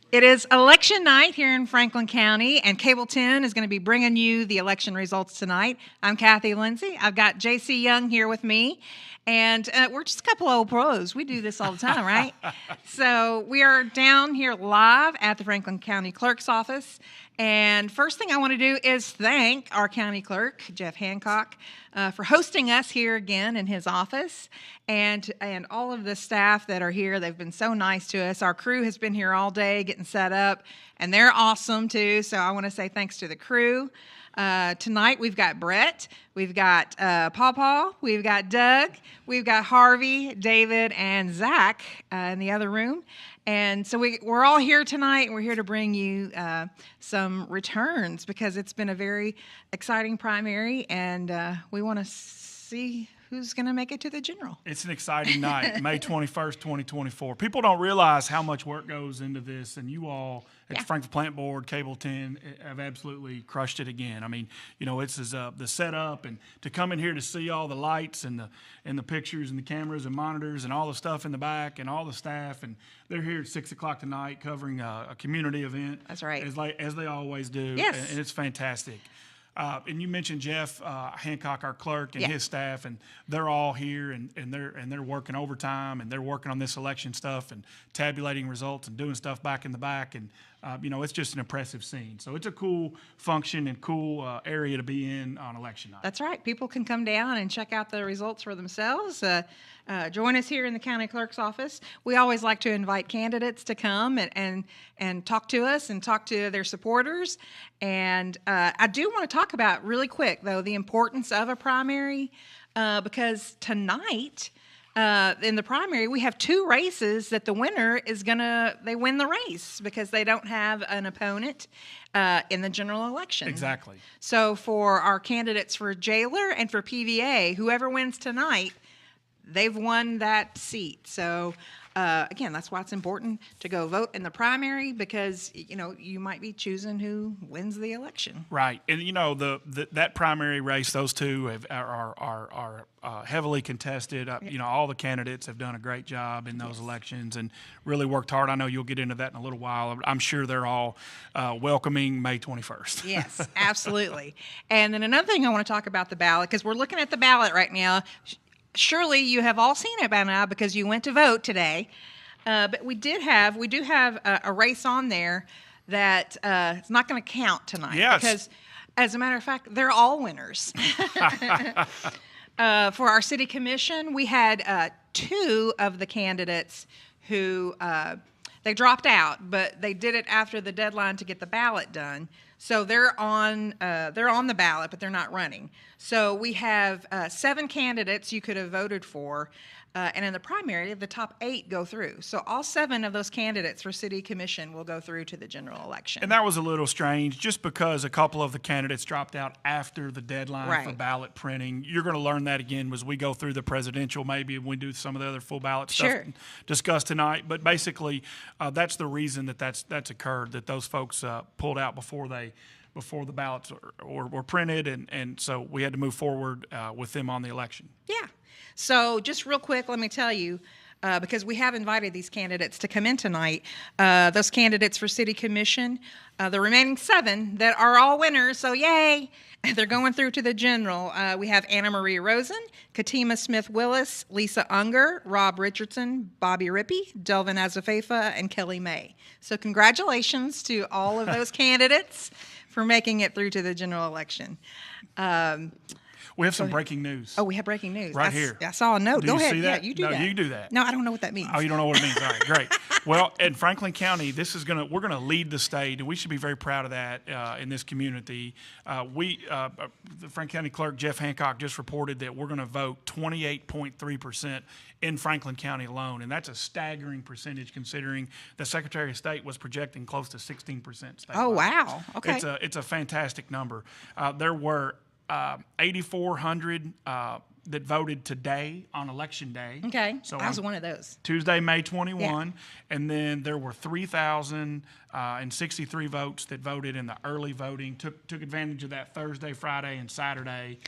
It is election night here in Franklin County, and Cable 10 is going to be bringing you the election results tonight. I'm Kathy Lindsay. I've got JC Young here with me, and we're just a couple old pros. We do this all the time, right? So we are down here live at the Franklin County Clerk's office, and first thing I want to do is thank our county clerk, Jeff Hancock, for hosting us here again in his office, and all of the staff that are here. They've been so nice to us. Our crew has been here all day getting set up, and they're awesome too. So I want to say thanks to the crew. Tonight we've got Brett, we've got Paw, we've got Doug, we've got Harvey, David, and Zach in the other room. And so we're all here tonight, and we're here to bring you some returns because it's been a very exciting primary, and we want to see who's going to make it to the general. It's an exciting night, May 21st, 2024. People don't realize how much work goes into this, and you all at the Franklin Plant Board, Cable 10, have absolutely crushed it again. I mean, you know, it's the setup, and to come in here to see all the lights and the pictures and the cameras and monitors and all the stuff in the back and all the staff, and they're here at 6 o'clock tonight covering a community event. That's right. As they always do. Yes. And it's fantastic. And you mentioned Jeff Hancock, our clerk, and his staff, and they're all here, and they're working overtime, and they're working on this election stuff and tabulating results and doing stuff back in the back, and you know, it's just an impressive scene. So it's a cool function and cool area to be in on election night. That's right. People can come down and check out the results for themselves. Join us here in the county clerk's office. We always like to invite candidates to come and talk to us and talk to their supporters. And I do want to talk about really quick, though, the importance of a primary because tonight in the primary, we have two races that the winner is they win the race because they don't have an opponent in the general election. Exactly. So for our candidates for jailer and for PVA, whoever wins tonight, they've won that seat. So again, that's why it's important to go vote in the primary because, you know, you might be choosing who wins the election. Right. And, you know, that primary race, those two are heavily contested. You know, all the candidates have done a great job in those elections and really worked hard. I know you'll get into that in a little while. I'm sure they're all welcoming May 21st. Yes, absolutely. And then another thing I want to talk about the ballot, because we're looking at the ballot right now. Surely you have all seen it by now because you went to vote today. But we do have a race on there that it's not going to count tonight. Yes. Because, as a matter of fact, they're all winners. For our city commission, we had two of the candidates who they dropped out, but they did it after the deadline to get the ballot done. So they're on the ballot, but they're not running. So we have 7 candidates you could have voted for, and in the primary, the top 8 go through. So all 7 of those candidates for city commission will go through to the general election. And that was a little strange, just because a couple of the candidates dropped out after the deadline for ballot printing. You're going to learn that again as we go through the presidential, maybe when we do some of the other full ballot stuff discussed tonight. But basically, that's the reason that's occurred, that those folks pulled out before the ballots were printed, and so we had to move forward with them on the election. Yeah. So just real quick, let me tell you, because we have invited these candidates to come in tonight, those candidates for city commission, the remaining 7 that are all winners, so yay, they're going through to the general. We have Anna Marie Rosen, Katima Smith-Willis, Lisa Unger, Rob Richardson, Bobby Rippey, Delvin Azafefa, and Kelly May. So congratulations to all of those candidates for making it through to the general election. We have some breaking news. Oh, we have breaking news. Right here. I saw a note. Do Go you ahead. see that? Yeah, you do No, that. you do that. No, I don't know what that means. Oh, you don't know what it means. All right, great. Well, in Franklin County, we're gonna lead the state, and we should be very proud of that in this community. The Franklin County Clerk Jeff Hancock just reported that we're going to vote 28.3% in Franklin County alone, and that's a staggering percentage considering the Secretary of State was projecting close to 16% statewide. Oh, wow. Okay. It's a fantastic number. There were 8,400 that voted today on Election Day. Okay, so I was one of those. Tuesday, May 21, and then there were 3,063 votes that voted in the early voting. Took advantage of that Thursday, Friday, and Saturday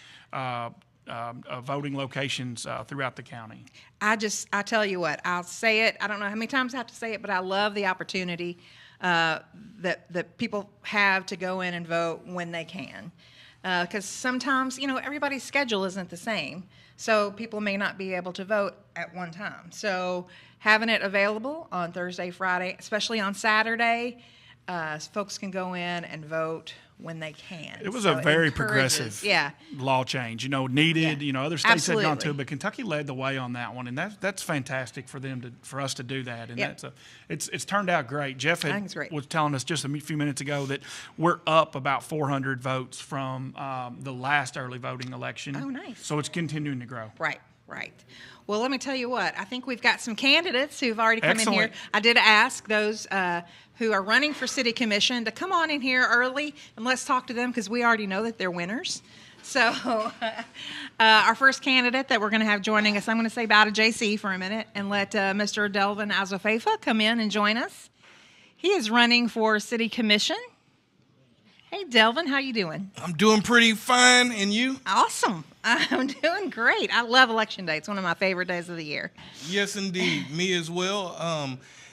voting locations throughout the county. I tell you what, I'll say it. I don't know how many times I have to say it, but I love the opportunity that people have to go in and vote when they can. Because sometimes, everybody's schedule isn't the same. So people may not be able to vote at one time. So having it available on Thursday, Friday, especially on Saturday, folks can go in and vote when they can. It was a very progressive law change, needed. Yeah. Other states Absolutely. had gone to it, but Kentucky led the way on that one, and that's fantastic for us to do that. And it's turned out great. Jeff was telling us just a few minutes ago that we're up about 400 votes from the last early voting election. Oh, nice. So it's continuing to grow. Right. Well, let me tell you what. I think we've got some candidates who've already come Excellent. in here. I did ask those who are running for city commission to come on in here early and let's talk to them because we already know that they're winners. So our first candidate that we're going to have joining us, I'm going to say bye to JC for a minute and let Mr. Delvin Azofefa come in and join us. He is running for city commission. Hey, Delvin, how you doing? I'm doing pretty fine, and you? Awesome. I'm doing great. I love Election Day. It's one of my favorite days of the year. Yes, indeed. Me as well.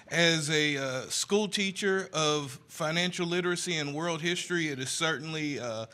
As a school teacher of financial literacy and world history, it is certainly a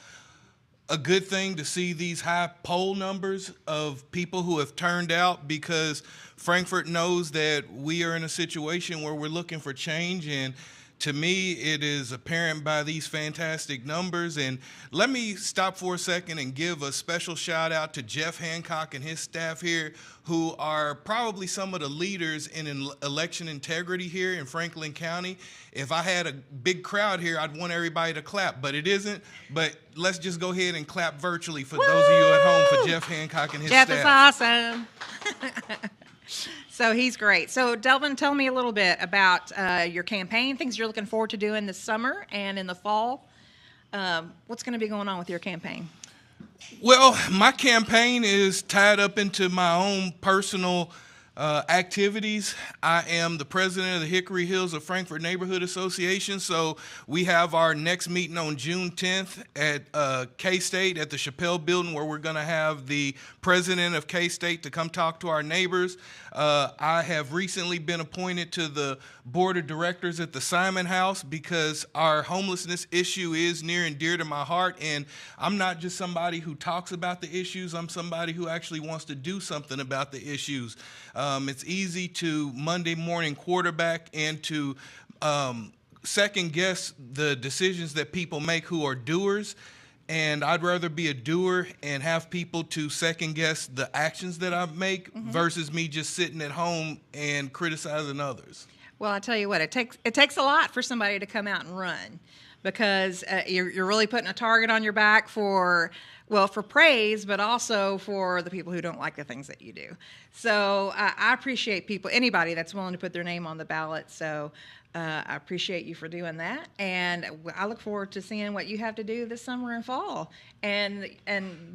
good thing to see these high poll numbers of people who have turned out because Frankfort knows that we are in a situation where we're looking for change, and to me, it is apparent by these fantastic numbers. And let me stop for a second and give a special shout out to Jeff Hancock and his staff here, who are probably some of the leaders in election integrity here in Franklin County. If I had a big crowd here, I'd want everybody to clap, but it isn't. But let's just go ahead and clap virtually for those of you at home for Jeff Hancock and his staff. Jeff is awesome. So he's great. So Delvin, tell me a little bit about your campaign, things you're looking forward to doing this summer and in the fall. What's going to be going on with your campaign? Well, my campaign is tied up into my own personal activities. I am the president of the Hickory Hills of Frankfort Neighborhood Association, so we have our next meeting on June 10th at K-State at the Chappelle Building, where we're going to have the president of K-State to come talk to our neighbors. I have recently been appointed to the board of directors at the Simon House because our homelessness issue is near and dear to my heart, and I'm not just somebody who talks about the issues, I'm somebody who actually wants to do something about the issues. It's easy to Monday morning quarterback and to second guess the decisions that people make who are doers. And I'd rather be a doer and have people to second guess the actions that I make versus me just sitting at home and criticizing others. Well, I tell you what, it takes a lot for somebody to come out and run because you're really putting a target on your back for praise, but also for the people who don't like the things that you do. So I appreciate anybody that's willing to put their name on the ballot. So I appreciate you for doing that, and I look forward to seeing what you have to do this summer and fall, and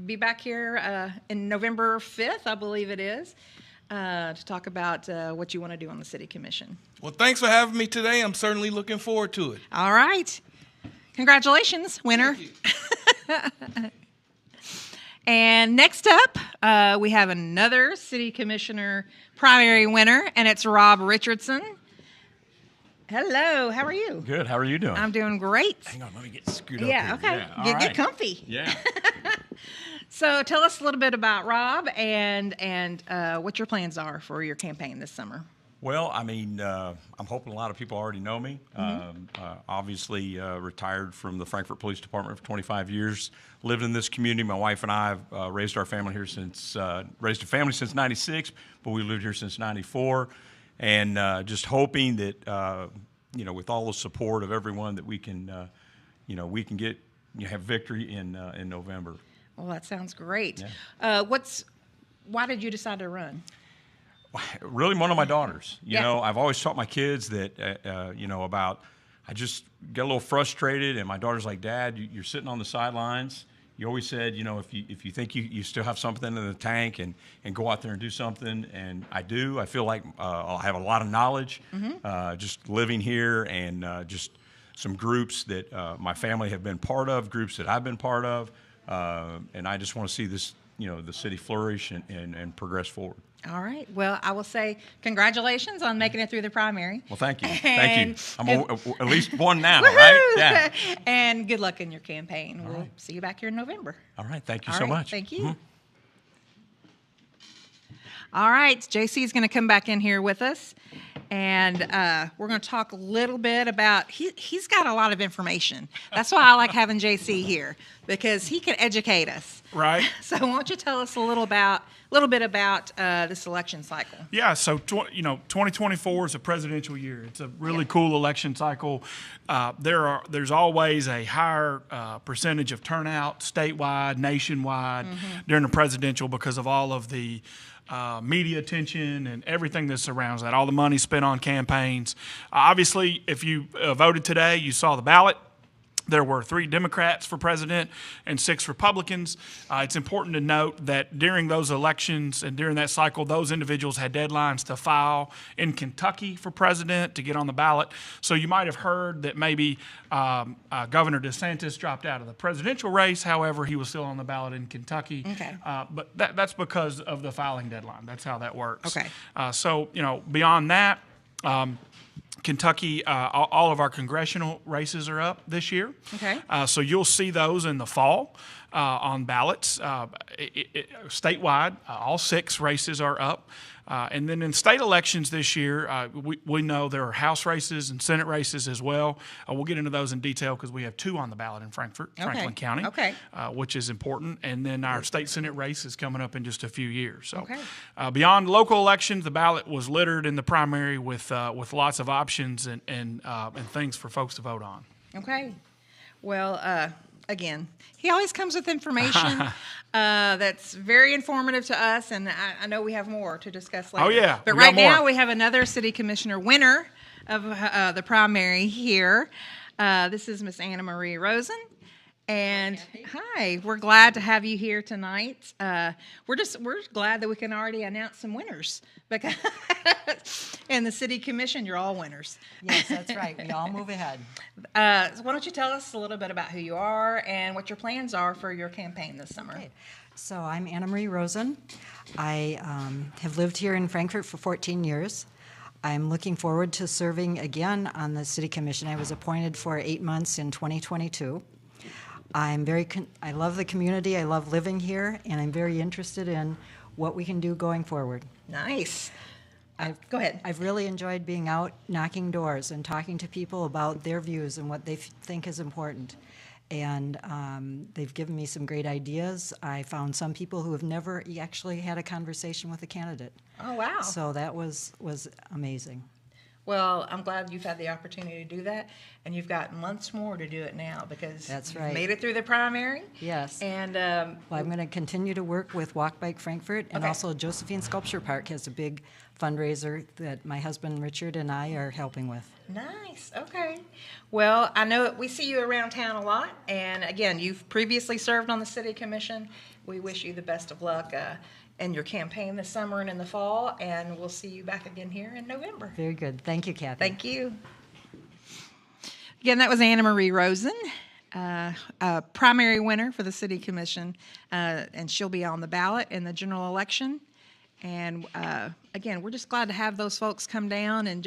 be back here in November 5th, I believe it is, to talk about what you want to do on the City Commission. Well, thanks for having me today. I'm certainly looking forward to it. All right. Congratulations, winner. And next up, we have another City Commissioner primary winner, and it's Rob Richardson. Hello, how are you? Good, how are you doing? I'm doing great. Hang on, let me get screwed up Yeah, here. okay. Yeah, Get comfy. Yeah. So tell us a little bit about Rob and what your plans are for your campaign this summer. Well, I mean, I'm hoping a lot of people already know me. Obviously, retired from the Frankfort Police Department for 25 years. Lived in this community. My wife and I have raised our family here raised a family since '96, but we lived here since '94. And just hoping that, with all the support of everyone, that we can get have victory in November. Well, that sounds great. Yeah. Why did you decide to run? Really, one of my daughters. You know, I've always taught my kids that, about. I just get a little frustrated, and my daughter's like, "Dad, you're sitting on the sidelines. You always said, if you think you still have something in the tank and go out there and do something." And I do. I feel like I'll have a lot of knowledge just living here and just some groups that my family have been part of, groups that I've been part of. And I just want to see this the city flourish and progress forward. All right. Well, I will say congratulations on making it through the primary. Well, thank you. Thank you. I'm at least one now, right? Yeah. And good luck in your campaign. We'll see you back here in November. All right. Thank you so much. Thank you. All right. JC is going to come back in here with us. And we're going to talk a little bit about, he's got a lot of information. That's why I like having JC here, because he can educate us. Right. So why don't you tell us a little bit about this election cycle? Yeah, so 2024 is a presidential year. It's a really cool election cycle. There's always a higher percentage of turnout statewide, nationwide during the presidential because of all of the media attention and everything that surrounds that, all the money spent on campaigns. Obviously, if you voted today, you saw the ballot. There were 3 Democrats for president and 6 Republicans. It's important to note that during those elections and during that cycle, those individuals had deadlines to file in Kentucky for president to get on the ballot. So you might have heard that maybe Governor DeSantis dropped out of the presidential race. However, he was still on the ballot in Kentucky. Okay. But that's because of the filing deadline. That's how that works. Okay. So, beyond that, Kentucky, all of our congressional races are up this year. Okay. So you'll see those in the fall on ballots. Statewide, all 6 races are up. And then in state elections this year, we know there are House races and Senate races as well. We'll get into those in detail because we have 2 on the ballot in Franklin County, which is important. And then our state Senate race is coming up in just a few years. So beyond local elections, the ballot was littered in the primary with lots of options and things for folks to vote on. Okay. Well, again, he always comes with information that's very informative to us, and I know we have more to discuss later. Oh, yeah. But right now we have another city commissioner winner of the primary here. This is Miss Anna Marie Rosen. And hi, we're glad to have you here tonight. We're glad that we can already announce some winners because in the city commission, you're all winners. Yes, that's right. We all move ahead. So why don't you tell us a little bit about who you are and what your plans are for your campaign this summer? Okay. So I'm Anna Marie Rosen. I have lived here in Frankfort for 14 years. I'm looking forward to serving again on the city commission. I was appointed for 8 months in 2022. I love the community, I love living here, and I'm very interested in what we can do going forward. Nice. Go ahead. I've really enjoyed being out knocking doors and talking to people about their views and what they think is important. And they've given me some great ideas. I found some people who have never actually had a conversation with a candidate. Oh, wow. So that was amazing. Well, I'm glad you've had the opportunity to do that, and you've got months more to do it now because That's you've right. made it through the primary. Yes. And well, I'm going to continue to work with Walk Bike Frankfort, and Okay. also Josephine Sculpture Park has a big fundraiser that my husband Richard and I are helping with. Nice. Okay. Well, I know we see you around town a lot, and again, you've previously served on the city commission. We wish you the best of luck in your campaign this summer and in the fall, and we'll see you back again here in November. Very good. Thank you, Kathy. Thank you. Again, that was Anna Marie Rosen, a primary winner for the city commission, and she'll be on the ballot in the general election. And again, we're just glad to have those folks come down and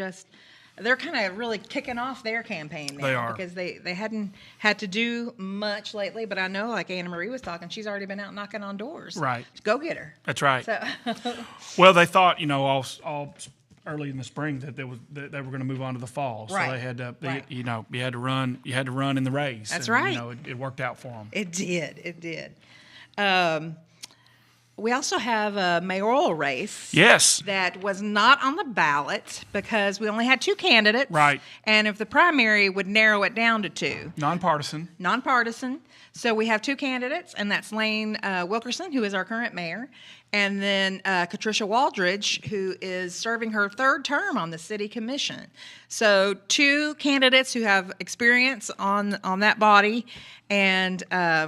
they're kind of really kicking off their campaign now. They are. Because they hadn't had to do much lately, but I know, like Anna Marie was talking, she's already been out knocking on doors. Right. Go get her. That's right. So, Well, they thought, all early in the spring that they were going to move on to the fall. So Right. they had to, Right. you had to run in the race. That's and, right. It worked out for them. It did. We also have a mayoral race. Yes. That was not on the ballot because we only had 2 candidates. Right. And if the primary would narrow it down to 2. Nonpartisan. So we have 2 candidates, and that's Lane Wilkerson, who is our current mayor, and then Katricia Waldridge, who is serving her 3rd term on the city commission. So 2 candidates who have experience on that body, and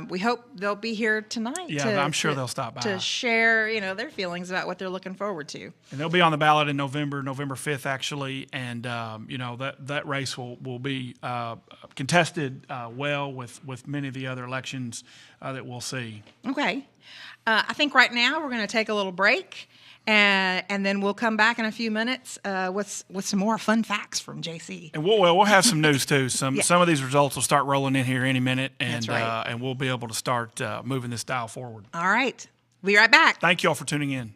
we hope they'll be here tonight. Yeah, I'm sure they'll stop by. To share, their feelings about what they're looking forward to. And they'll be on the ballot in November 5th, actually. And, that race will be contested well with many of the other elections that we'll see. Okay. I think right now we're going to take a little break, and then we'll come back in a few minutes with some more fun facts from JC. And we'll have some news too. Some of these results will start rolling in here any minute, and That's right. And we'll be able to start moving this dial forward. All right. We'll be right back. Thank you all for tuning in.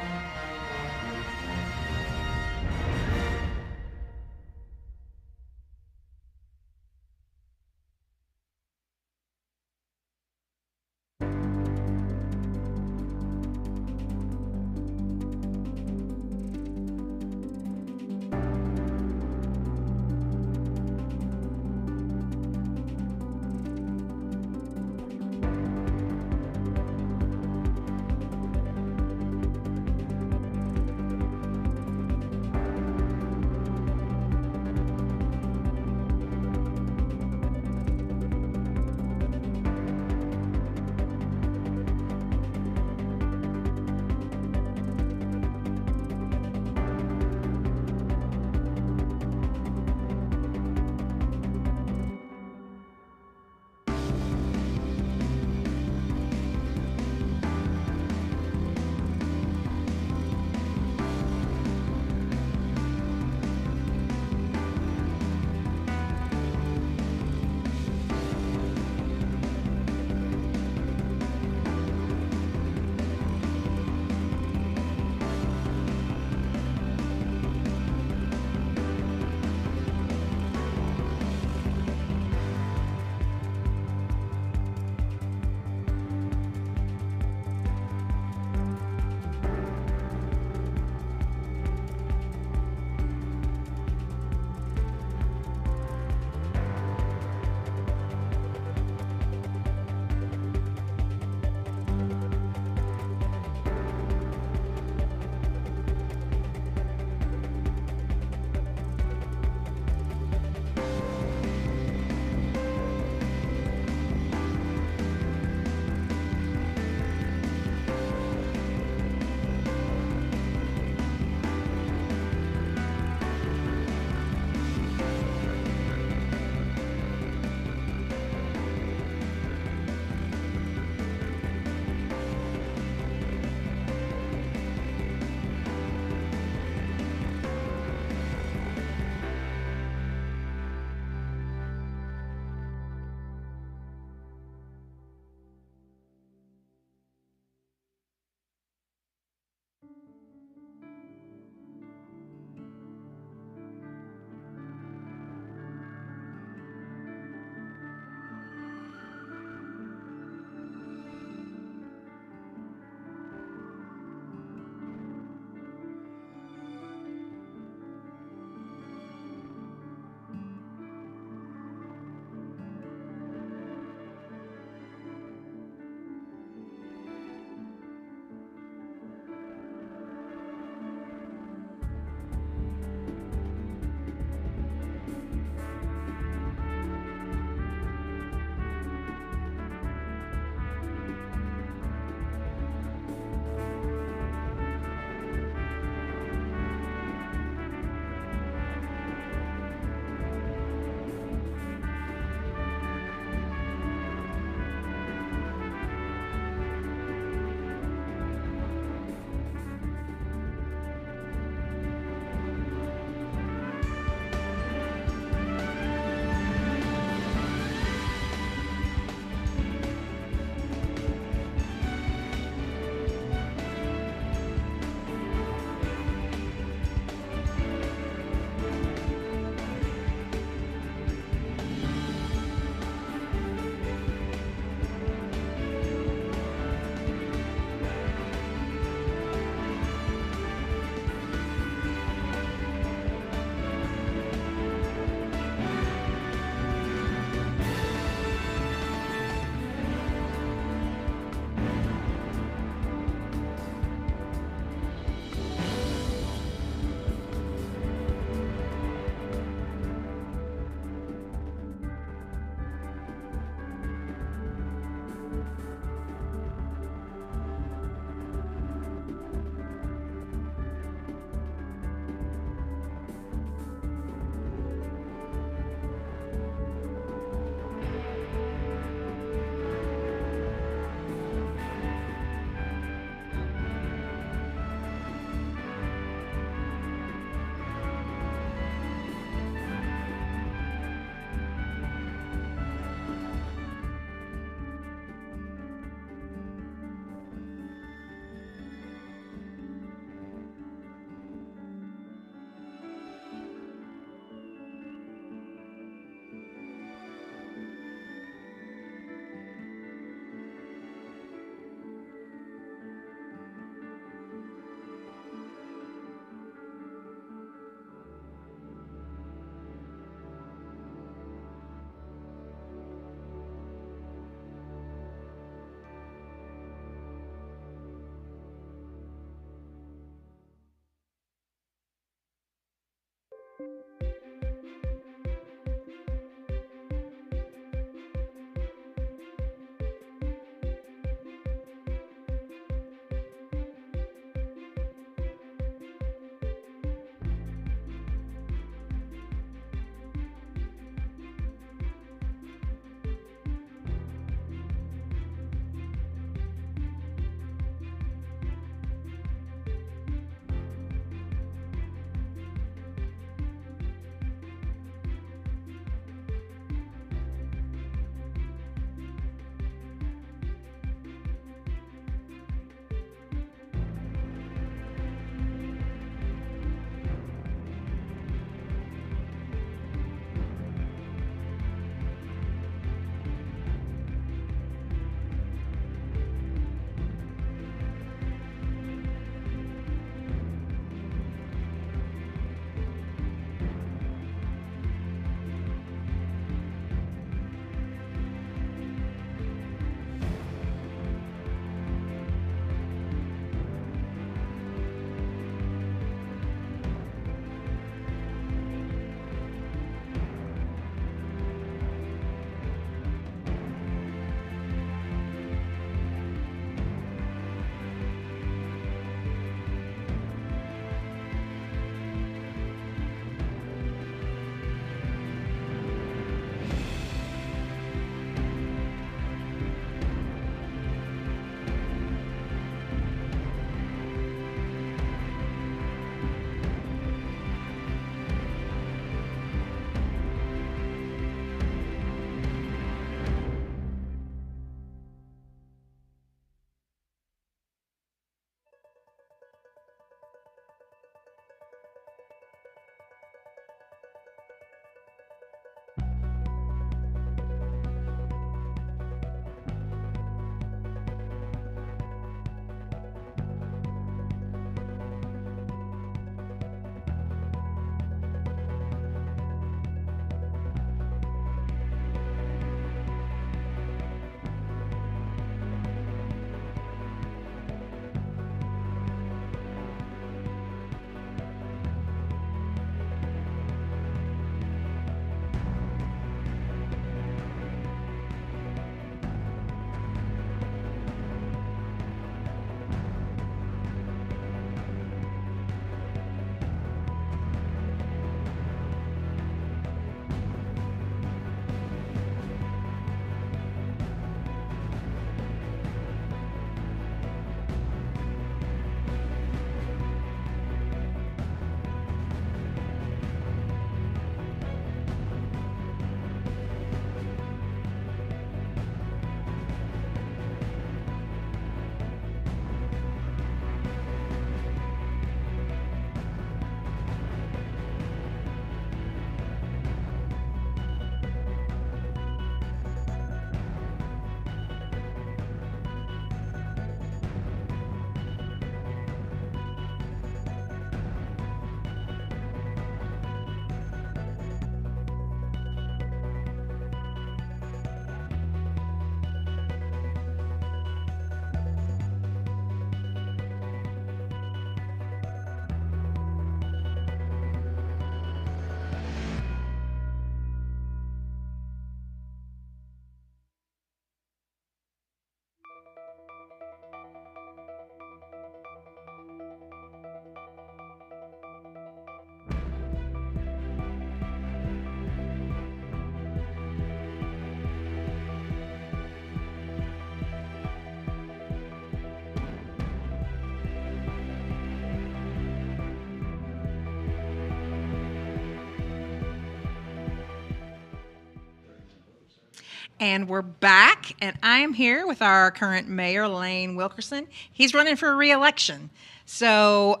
And we're back, and I'm here with our current mayor, Lane Wilkerson. He's running for re-election. So,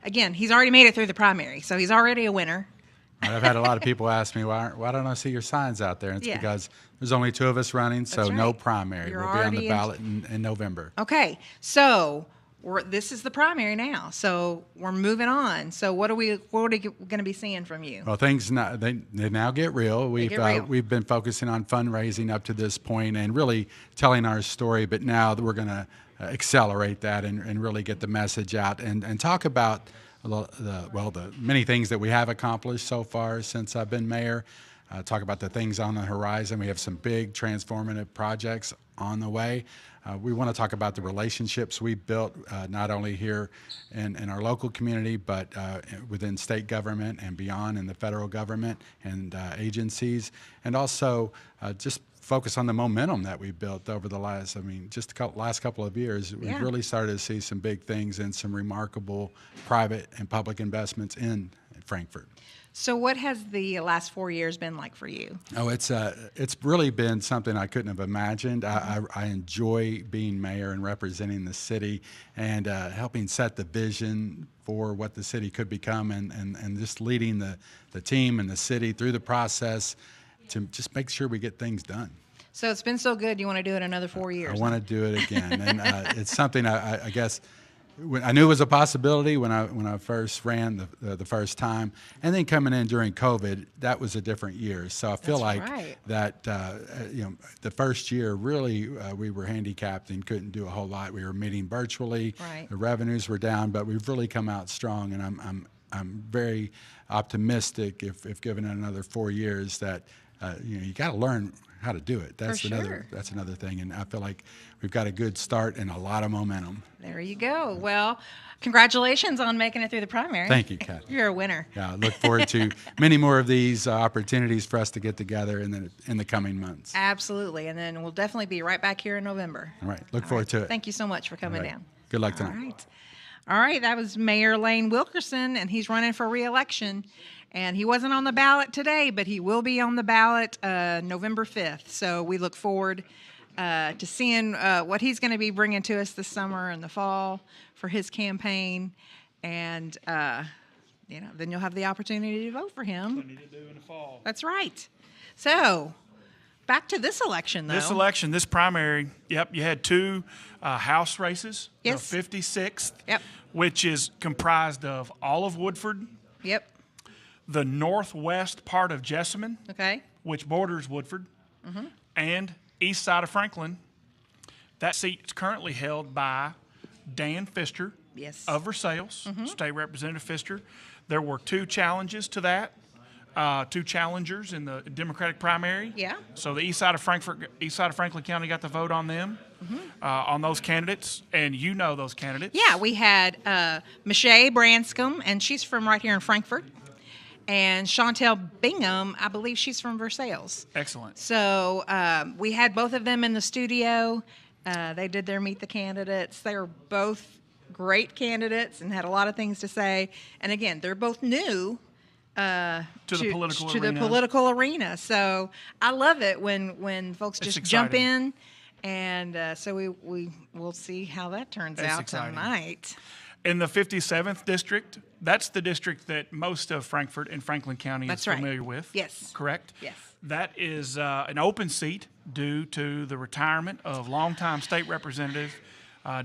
again, he's already made it through the primary, so he's already a winner. I've had a lot of people ask me, why don't I see your signs out there? And it's because there's only 2 of us running, so That's right. no primary. You're We'll be on the already ballot in November. Okay, so this is the primary now, so we're moving on. So what are we going to be seeing from you? Well, things they now get real. We've been focusing on fundraising up to this point and really telling our story, but now we're going to accelerate that and really get the message out and talk about the many things that we have accomplished so far since I've been mayor. Talk about the things on the horizon. We have some big transformative projects on the way. We want to talk about the relationships we built not only here in our local community, but within state government and beyond in the federal government and agencies, and also just focus on the momentum that we built over the last couple of years. We've really started to see some big things and some remarkable private and public investments in Frankfort. So what has the last 4 years been like for you? Oh, it's really been something I couldn't have imagined. I enjoy being mayor and representing the city and helping set the vision for what the city could become and just leading the team and the city through the process to just make sure we get things done. So it's been so good, you want to do it another 4 years? I want to do it again. And it's something I guess I knew it was a possibility when I first ran the first time, and then coming in during COVID, that was a different year. So I feel that the first year really we were handicapped and couldn't do a whole lot. We were meeting virtually. Right. The revenues were down, but we've really come out strong, and I'm very optimistic if given another 4 years that you got to learn how to do it. That's another thing, and I feel like we've got a good start and a lot of momentum. There you go. Well, congratulations on making it through the primary. Thank you, Kathy. You're a winner. Yeah, I look forward to many more of these opportunities for us to get together in the coming months. Absolutely, and then we'll definitely be right back here in November. All right, look forward to it. Thank you so much for coming down. Good luck tonight. All right, that was Mayor Lane Wilkerson, and he's running for re-election. And he wasn't on the ballot today, but he will be on the ballot November 5th. So we look forward to seeing what he's going to be bringing to us this summer and the fall for his campaign. And, then you'll have the opportunity to vote for him. Plenty to do in the fall. That's right. So back to this election, though. This primary, you had 2 House races. Yes. The 56th, Yep. which is comprised of all of Woodford, Yep. the northwest part of Jessamine, Okay. which borders Woodford, and east side of Franklin. That seat is currently held by Dan Pfister Yes. of Versailles, State Representative Pfister. There were 2 challenges to that, 2 challengers in the Democratic primary. Yeah. So the east side of Franklin County got the vote on them, on those candidates, and you know those candidates. Yeah, we had Michelle Branscombe, and she's from right here in Frankfort. And Chantel Bingham, I believe she's from Versailles. Excellent. So we had both of them in the studio. They did their Meet the Candidates. They were both great candidates and had a lot of things to say. And again, they're both new to the political arena. So I love it when folks just jump in. And so we will see how that turns out exciting. tonight. In the 57th district, that's the district that most of Frankfort and Franklin County is familiar with. Yes. Correct? Yes. That is an open seat due to the retirement of longtime state representative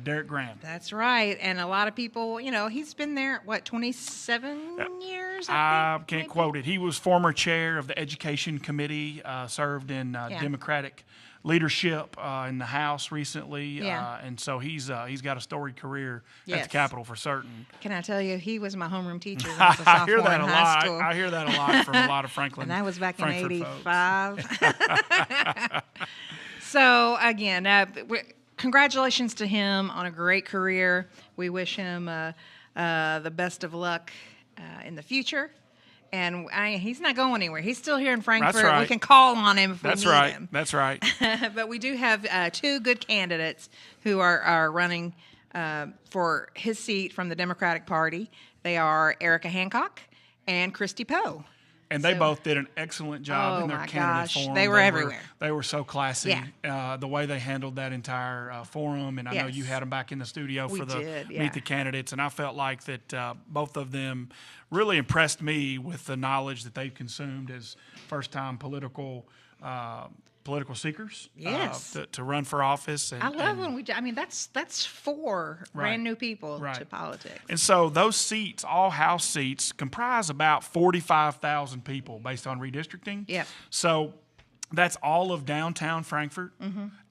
Derek Graham. That's right. And a lot of people, he's been there, 27 years? I can't quote it. He was former chair of the Education Committee, served in Democratic leadership in the House recently, and so he's got a storied career at the Capitol for certain. Can I tell you, he was my homeroom teacher when I was a sophomore I hear that in a high lot. school. I hear that a lot from a lot of Franklin. And that was back in Frankfort '85. So again, congratulations to him on a great career. We wish him the best of luck in the future. And he's not going anywhere. He's still here in Frankfort. That's right. We can call on him if we need him. That's right. But we do have 2 good candidates who are running for his seat from the Democratic Party. They are Erica Hancock and Christy Poe. And they both did an excellent job in their candidate forum. They were everywhere. They were so classy. Yeah. The way they handled that entire forum, and I know you had them back in the studio for Meet the Candidates, and I felt like that both of them really impressed me with the knowledge that they've consumed as first-time political seekers. Yes. To run for office. I love when that's 4 brand new people to politics. And so those seats, all House seats, comprise about 45,000 people based on redistricting. Yeah. So that's all of downtown Frankfort,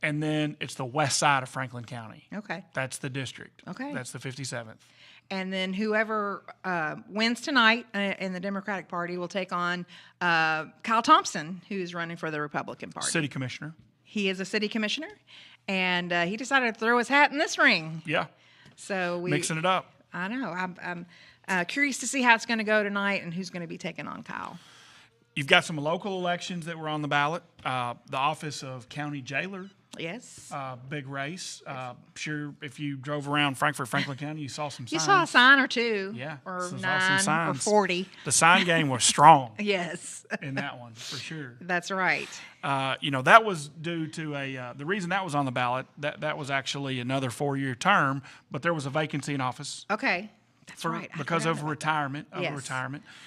and then it's the west side of Franklin County. Okay. That's the district. Okay. That's the 57th. And then whoever wins tonight in the Democratic Party will take on Kyle Thompson, who's running for the Republican Party. City commissioner. He is a city commissioner, and he decided to throw his hat in this ring. Yeah. So mixing it up. I know. I'm curious to see how it's going to go tonight and who's going to be taking on Kyle. You've got some local elections that were on the ballot. The office of county jailer. Yes. Big race. Sure, if you drove around Franklin County, you saw some signs. You saw a sign or two. Yeah. Or some 9 signs. or 40. The sign game was strong. Yes. In that one, for sure. That's right. That was due to the reason that was on the ballot, that was actually another 4-year term, but there was a vacancy in office. Okay. That's right. Because of retirement. Yes.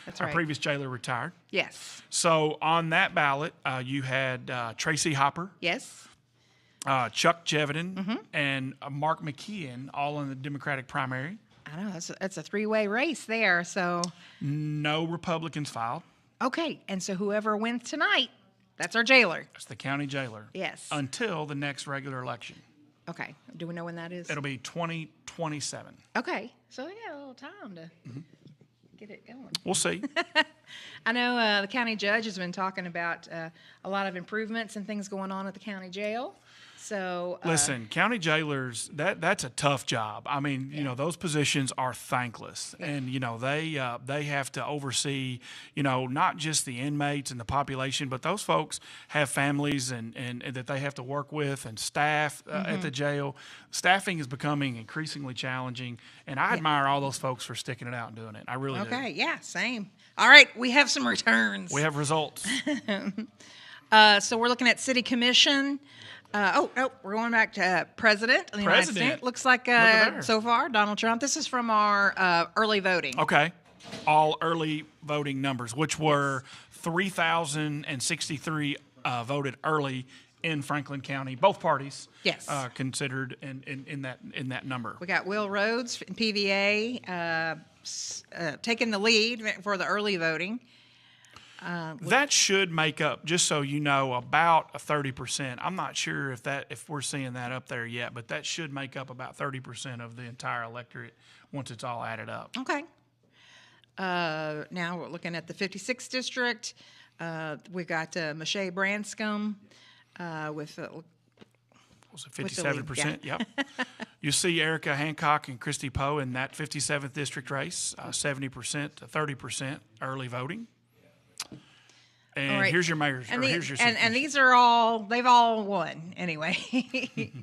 That's right. Our previous jailer retired. Yes. So on that ballot, you had Tracy Hopper. Yes. Chuck Jevedon and Mark McKeon, all in the Democratic primary. I know it's a 3-way race there. So no Republicans filed. Okay, and so whoever wins tonight, that's our jailer. That's the county jailer. Yes. Until the next regular election. Okay. Do we know when that is? It'll be 2027. Okay, so we got a little time to get it going. We'll see. I know the county judge has been talking about a lot of improvements and things going on at the county jail. So listen, county jailers, that's a tough job. I mean, those positions are thankless, and they have to oversee, not just the inmates and the population, but those folks have families and that they have to work with, and staff at the jail. Staffing is becoming increasingly challenging, and I admire all those folks for sticking it out and doing it. I really do. Okay, yeah, same. All right, we have some returns. We have results. So we're looking at city commission. We're going back to President of the United States. Looks like so far, Donald Trump. This is from our early voting. Okay. All early voting numbers, which were 3,063 voted early in Franklin County. Both parties considered in that number. We got Will Rhodes in PVA taking the lead for the early voting. That should make up, just so you know, about a 30%. I'm not sure if we're seeing that up there yet, but that should make up about 30% of the entire electorate once it's all added up. Okay. Now we're looking at the 56th district. We got Michelle Branscombe with was it 57%? Yep. You see Erica Hancock and Christy Poe in that 57th district race, 70% to 30% early voting. And here's your mayor's, here's your and these are they've all won anyway,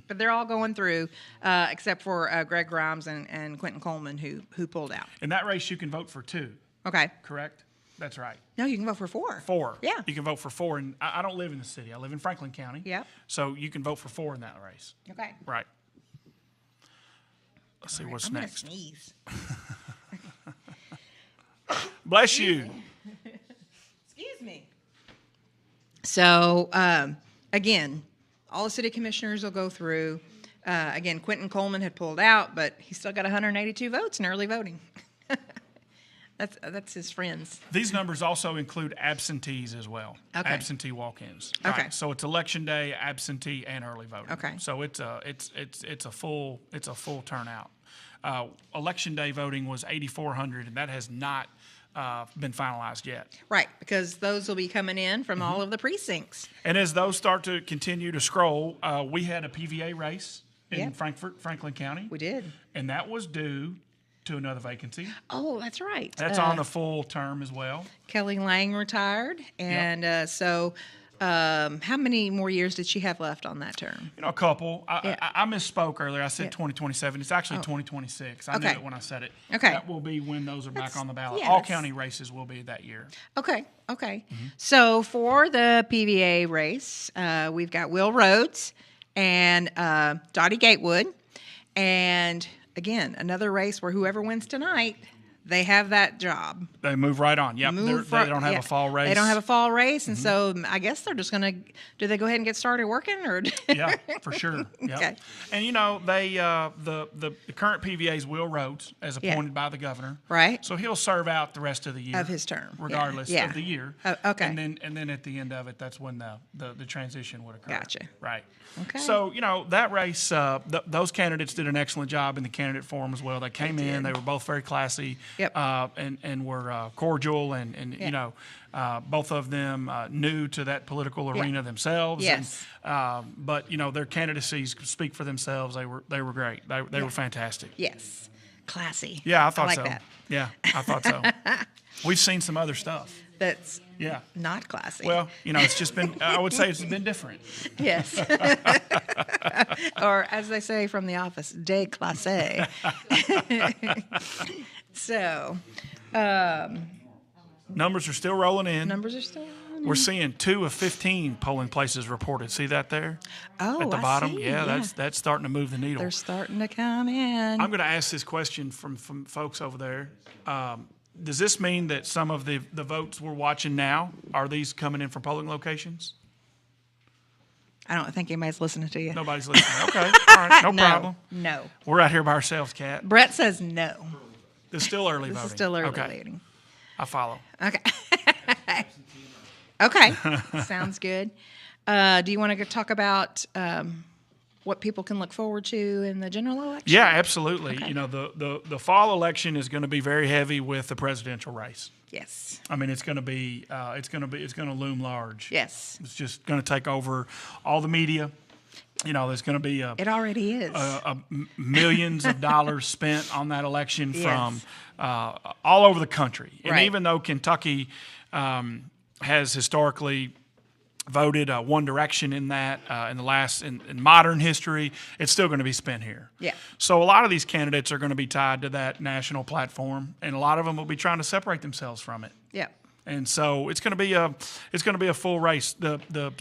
but they're all going through, except for Greg Grimes and Quentin Coleman who pulled out. In that race, you can vote for 2. Okay. Correct? That's right. No, you can vote for 4. 4. Yeah. You can vote for 4, and I don't live in the city. I live in Franklin County. Yeah. So you can vote for 4 in that race. Okay. Right. Let's see what's next. I'm gonna sneeze. Bless you. Excuse me. So, again, all the city commissioners will go through. Again, Quentin Coleman had pulled out, but he still got 182 votes in early voting. That's his friends. These numbers also include absentees as well. Okay. Absentee walk-ins. Okay. Right. So it's election day, absentee, and early voting. Okay. So it's a full turnout. Election day voting was 8,400, and that has not been finalized yet. Right, because those will be coming in from all of the precincts. And as those start to continue to scroll, we had a PVA race in Franklin County. We did. And that was due to another vacancy. Oh, that's right. That's on the full term as well. Kelly Lang retired, and so How many more years did she have left on that term? A couple. I misspoke earlier. I said 2027. It's actually 2026. I knew it when I said it. Okay. That will be when those are back on the ballot. yeah, All that's- county races will be that year. Okay. So for the PVA race, we've got Will Rhodes and Dottie Gatewood. And again, another race where whoever wins tonight, they have that job. They move right on. Yep. They don't have a fall race. They don't have a fall race, and so I guess they're just going to. Do they go ahead and get started working, or? Yeah, for sure. Yep. Okay. And they the current PVA is Will Rhodes, as appointed by the governor. Right. So he'll serve out the rest of the year Of his term. regardless Yeah. of the year. Okay. And then at the end of it, that's when the transition would occur. Gotcha. Right. Okay. So that race, those candidates did an excellent job in the candidate forum as well. They came in. They were both very classy. Yep. And were cordial and both of them new to that political arena themselves. Yes. But their candidacies speak for themselves. They were great. They were fantastic. Yes. Classy. Yeah, I thought like so. That. Yeah, I thought so. We've seen some other stuff. That's Yeah. not classy. Well, it's just been. I would say it's been different. Yes. Or as they say from The Office, déclassé. So, Numbers are still rolling in. numbers are still. We're seeing 2 of 15 polling places reported. See that there? Oh, at the I bottom. see. Yeah, that's starting to move the needle. They're starting to come in. I'm going to ask this question from folks over there. Does this mean that some of the votes we're watching now, are these coming in from polling locations? I don't think anybody's listening to you. Nobody's listening. Okay. All right. No problem. No. We're out here by ourselves, Kat. Brett says no. It's still early This voting. is still early Okay. voting. I follow. Okay. Okay. Sounds good. Do you want to talk about what people can look forward to in the general election? Yeah, absolutely. Okay. The fall election is going to be very heavy with the presidential race. Yes. I mean, it's going to loom large. Yes. It's just going to take over all the media. There's going to be It already is. millions of dollars spent on that election Yes. from all over the country. And Right. even though Kentucky has historically voted One Direction in that in modern history, it's still going to be spent here. Yeah. So a lot of these candidates are going to be tied to that national platform, and a lot of them will be trying to separate themselves from it. Yeah. And so it's going to be a full race. The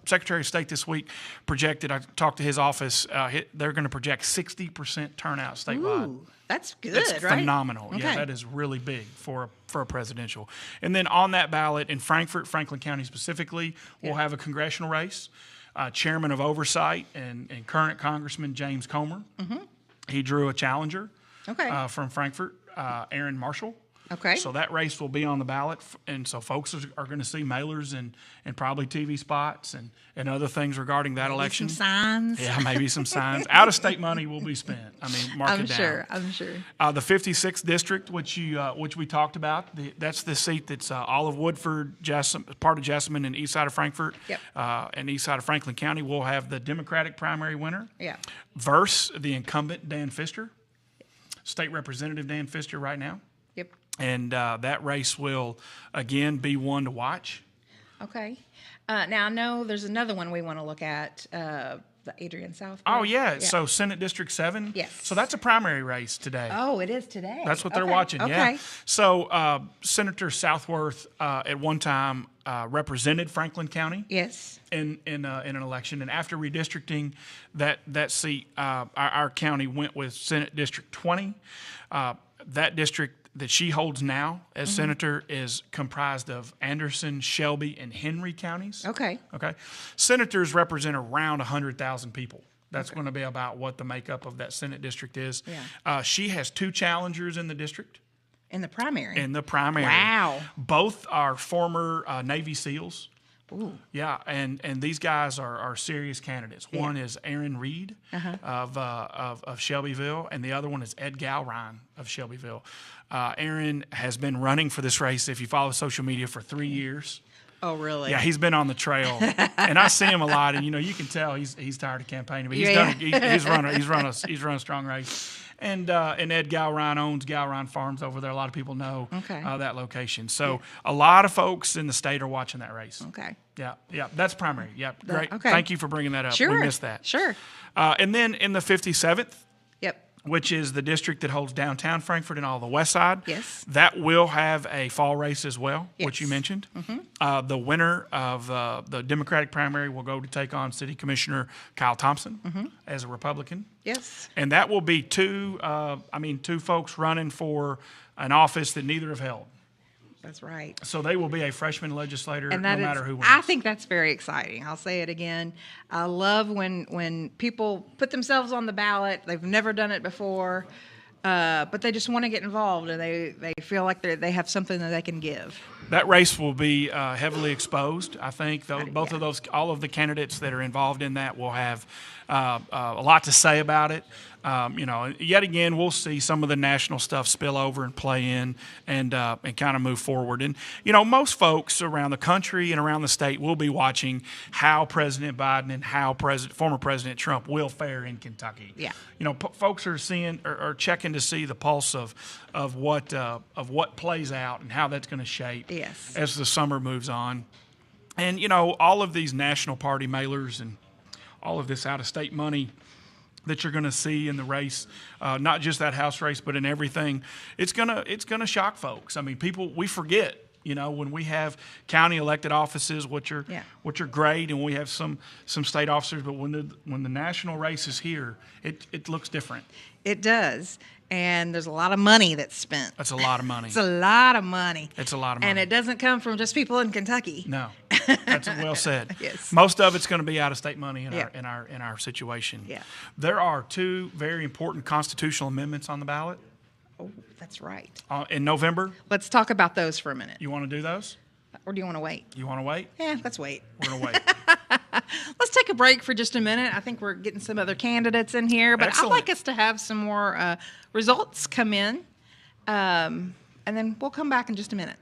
Secretary of State this week projected. I talked to his office. They're going to project 60% turnout statewide. Ooh, that's good, That's right? phenomenal. Okay. Yeah, that is really big for a presidential. And then on that ballot in Frankfort, Franklin County specifically, we'll have a congressional race. Chairman of Oversight and current Congressman James Comer. Mm-hmm. He drew a challenger. Okay. From Frankfort, Aaron Marshall. Okay. So that race will be on the ballot, and so folks are going to see mailers and probably TV spots and other things regarding that election. Some signs. Yeah, maybe some signs. Out-of-state money will be spent. I mean, mark it down. I'm sure. The 56th district, which we talked about, that's the seat that's all of Woodford, part of Jessamine, and east side of Frankfort, Yep. and east side of Franklin County. Will have the Democratic primary winner. Yeah. Versus the incumbent Dan Pfister, State Representative Dan Pfister right now. Yep. And that race will, again, be one to watch. Okay. Now, I know there's another one we want to look at, the Adrian South. Oh, yeah. So Senate District 7. Yes. So that's a primary race today. Oh, it is today. That's what they're Okay, watching, yeah. Okay. So Senator Southworth at one time represented Franklin County Yes. in an election. And after redistricting that seat, our county went with Senate District 20. That district that she holds now as senator is comprised of Anderson, Shelby, and Henry counties. Okay. Okay. Senators represent around 100,000 people. That's going to be about what the makeup of that Senate district is. Yeah. She has 2 challengers in the district. In the primary. In the primary. Wow. Both are former Navy SEALs. Ooh. Yeah, and these guys are serious candidates. Yeah. One is Aaron Reed of Shelbyville, and the other one is Ed Galrine of Shelbyville. Aaron has been running for this race, if you follow social media, for 3 years. Oh, really? Yeah, he's been on the trail, and I see him a lot, and you can tell he's tired of campaigning, but Yeah. he's run a strong race, And Ed Gowron owns Gowron Farms over there. A lot of people know that location. So a lot of folks in the state are watching that race. Okay. Yeah, that's primary. Yeah, great. Okay. Thank you for bringing that up. Sure. We missed that. Sure. And then in the 57th, Yep. which is the district that holds downtown Frankfort and all the west side. Yes. That will have a fall race as well, which you Yes. mentioned. The winner of the Democratic primary will go to take on City Commissioner Kyle Thompson as a Republican. Yes. And that will be two folks running for an office that neither have held. That's right. So they will be a freshman legislator And no that matter is, who wins. I think that's very exciting. I'll say it again. I love when people put themselves on the ballot. They've never done it before, but they just want to get involved, and they feel like they have something that they can give. That race will be heavily exposed. I think both of those, all of the candidates that are involved in that will have a lot to say about it. Yet again, we'll see some of the national stuff spill over and play in and kind of move forward. And, most folks around the country and around the state will be watching how President Biden and how former President Trump will fare in Kentucky. Yeah. Folks are seeing or checking to see the pulse of what plays out and how that's going to shape as the summer moves on. And, all of these national party mailers and all of this out-of-state money that you're going to see in the race, not just that House race, but in everything, it's gonna shock folks. I mean, we forget, when we have county elected offices, which are great, and we have some state officers, but when the national race is here, it looks different. It does. And there's a lot of money that's spent. That's a lot of money. It's a lot of money. It's a lot of money. And it doesn't come from just people in Kentucky. No, that's well said. Yes. Most of it's going to be out of state money in our situation. Yeah. There are two very important constitutional amendments on the ballot. Oh, that's right. In November. Let's talk about those for a minute. You want to do those? Or do you want to wait? You want to wait? Yeah, let's wait. We're going to wait. Let's take a break for just a minute. I think we're getting some other candidates in here, but Excellent. I'd like us to have some more results come in, and then we'll come back in just a minute.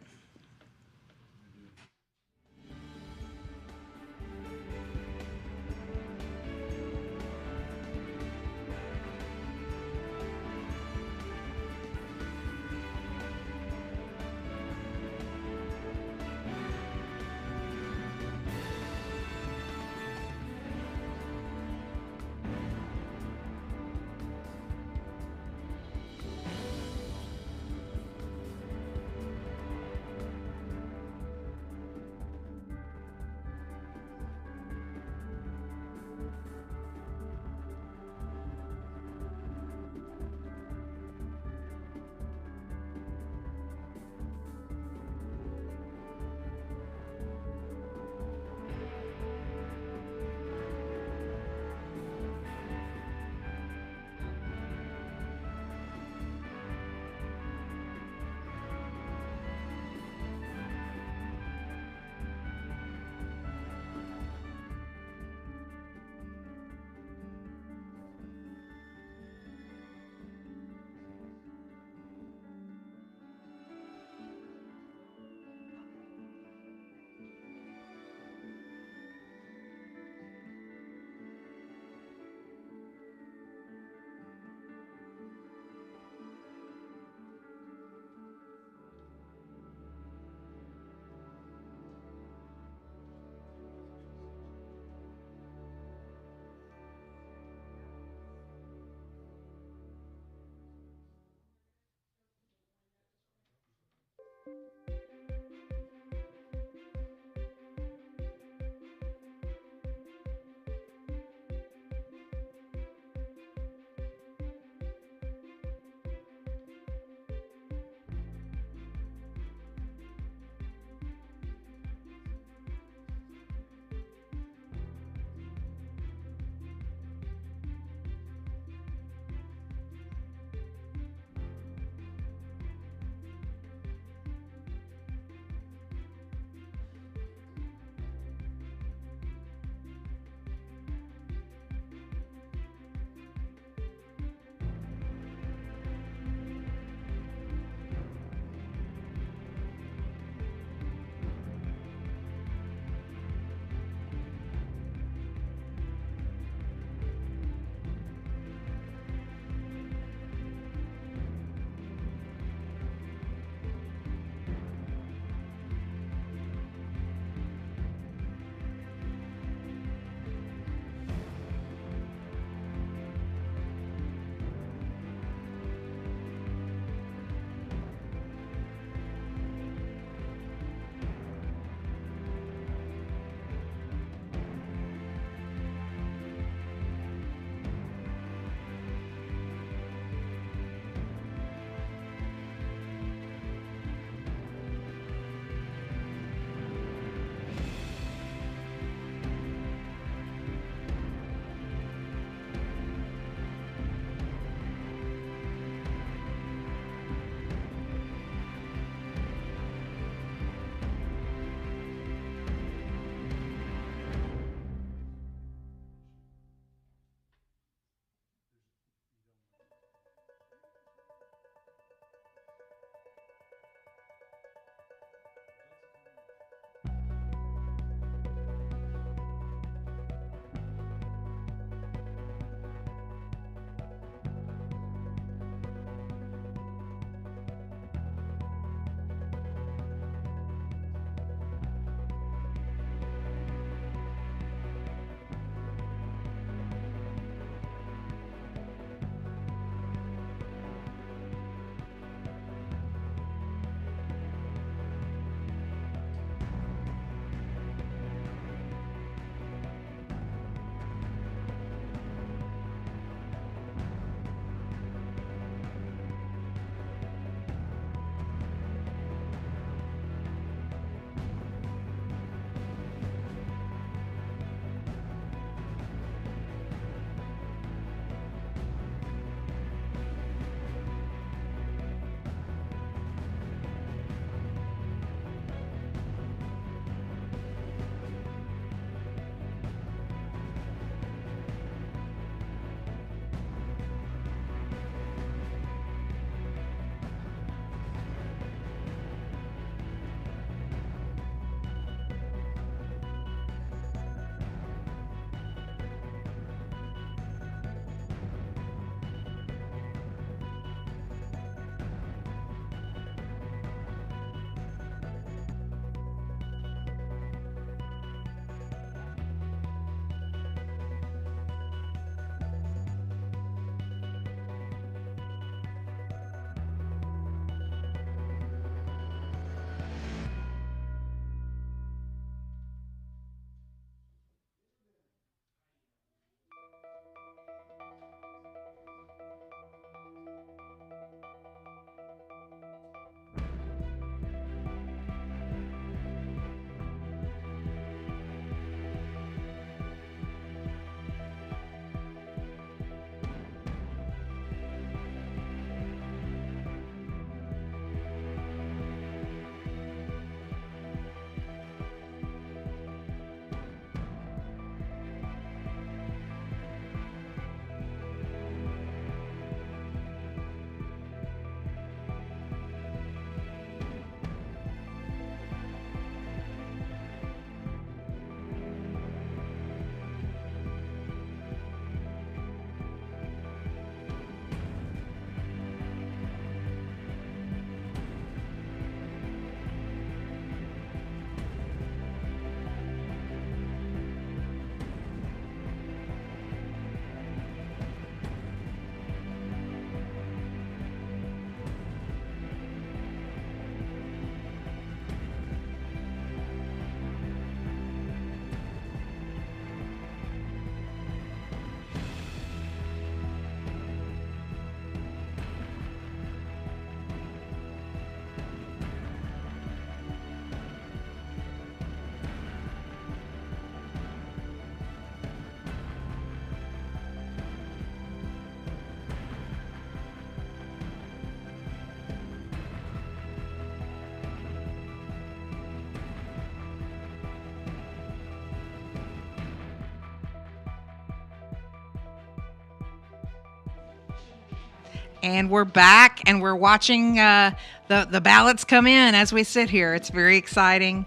And we're back, and we're watching the ballots come in as we sit here. It's very exciting.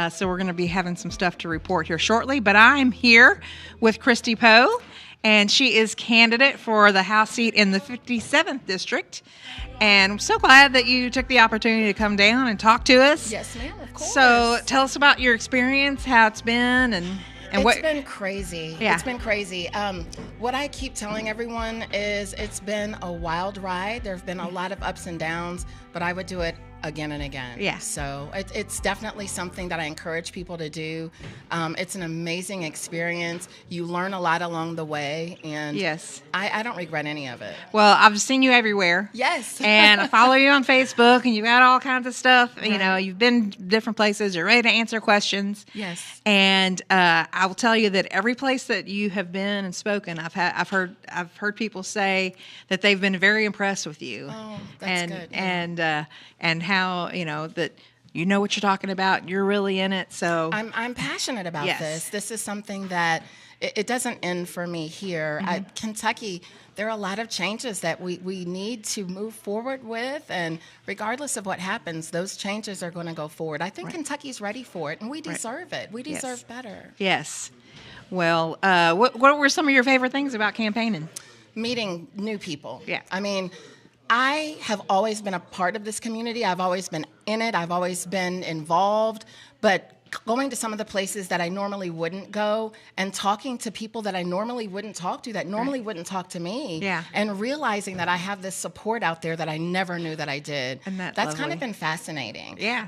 So we're going to be having some stuff to report here shortly. But I'm here with Christy Poe, and she is candidate for the House seat in the 57th District. And I'm so glad that you took the opportunity to come down and talk to us. Yes, ma'am, of course. So tell us about your experience, how it's been, and it's been crazy. Yeah. It's been crazy. What I keep telling everyone is it's been a wild ride. There have been a lot of ups and downs, but I would do it again and again. Yeah. So it's definitely something that I encourage people to do. It's an amazing experience. You learn a lot along the way, and yes, I don't regret any of it. Well, I've seen you everywhere. Yes. And I follow you on Facebook, and you got all kinds of stuff. Right. You know, you've been different places. You're ready to answer questions. Yes. And I will tell you that every place that you have been and spoken, I've heard people say that they've been very impressed with you. Oh, that's good. And how that you know what you're talking about. You're really in it. So I'm passionate about yes. this. This is something that it doesn't end for me here. Mm-hmm. Kentucky, there are a lot of changes that we need to move forward with, and regardless of what happens, those changes are going to go forward. I think Kentucky's ready for it, and we deserve it. We deserve better. Yes. Well, what were some of your favorite things about campaigning? Meeting new people. Yeah. I mean, I have always been a part of this community. I've always been in it. I've always been involved. But going to some of the places that I normally wouldn't go and talking to people that I normally wouldn't talk to, that normally wouldn't talk to me, Yeah. and realizing that I have this support out there that I never knew that I did. And that's kind lovely. of been fascinating. Yeah.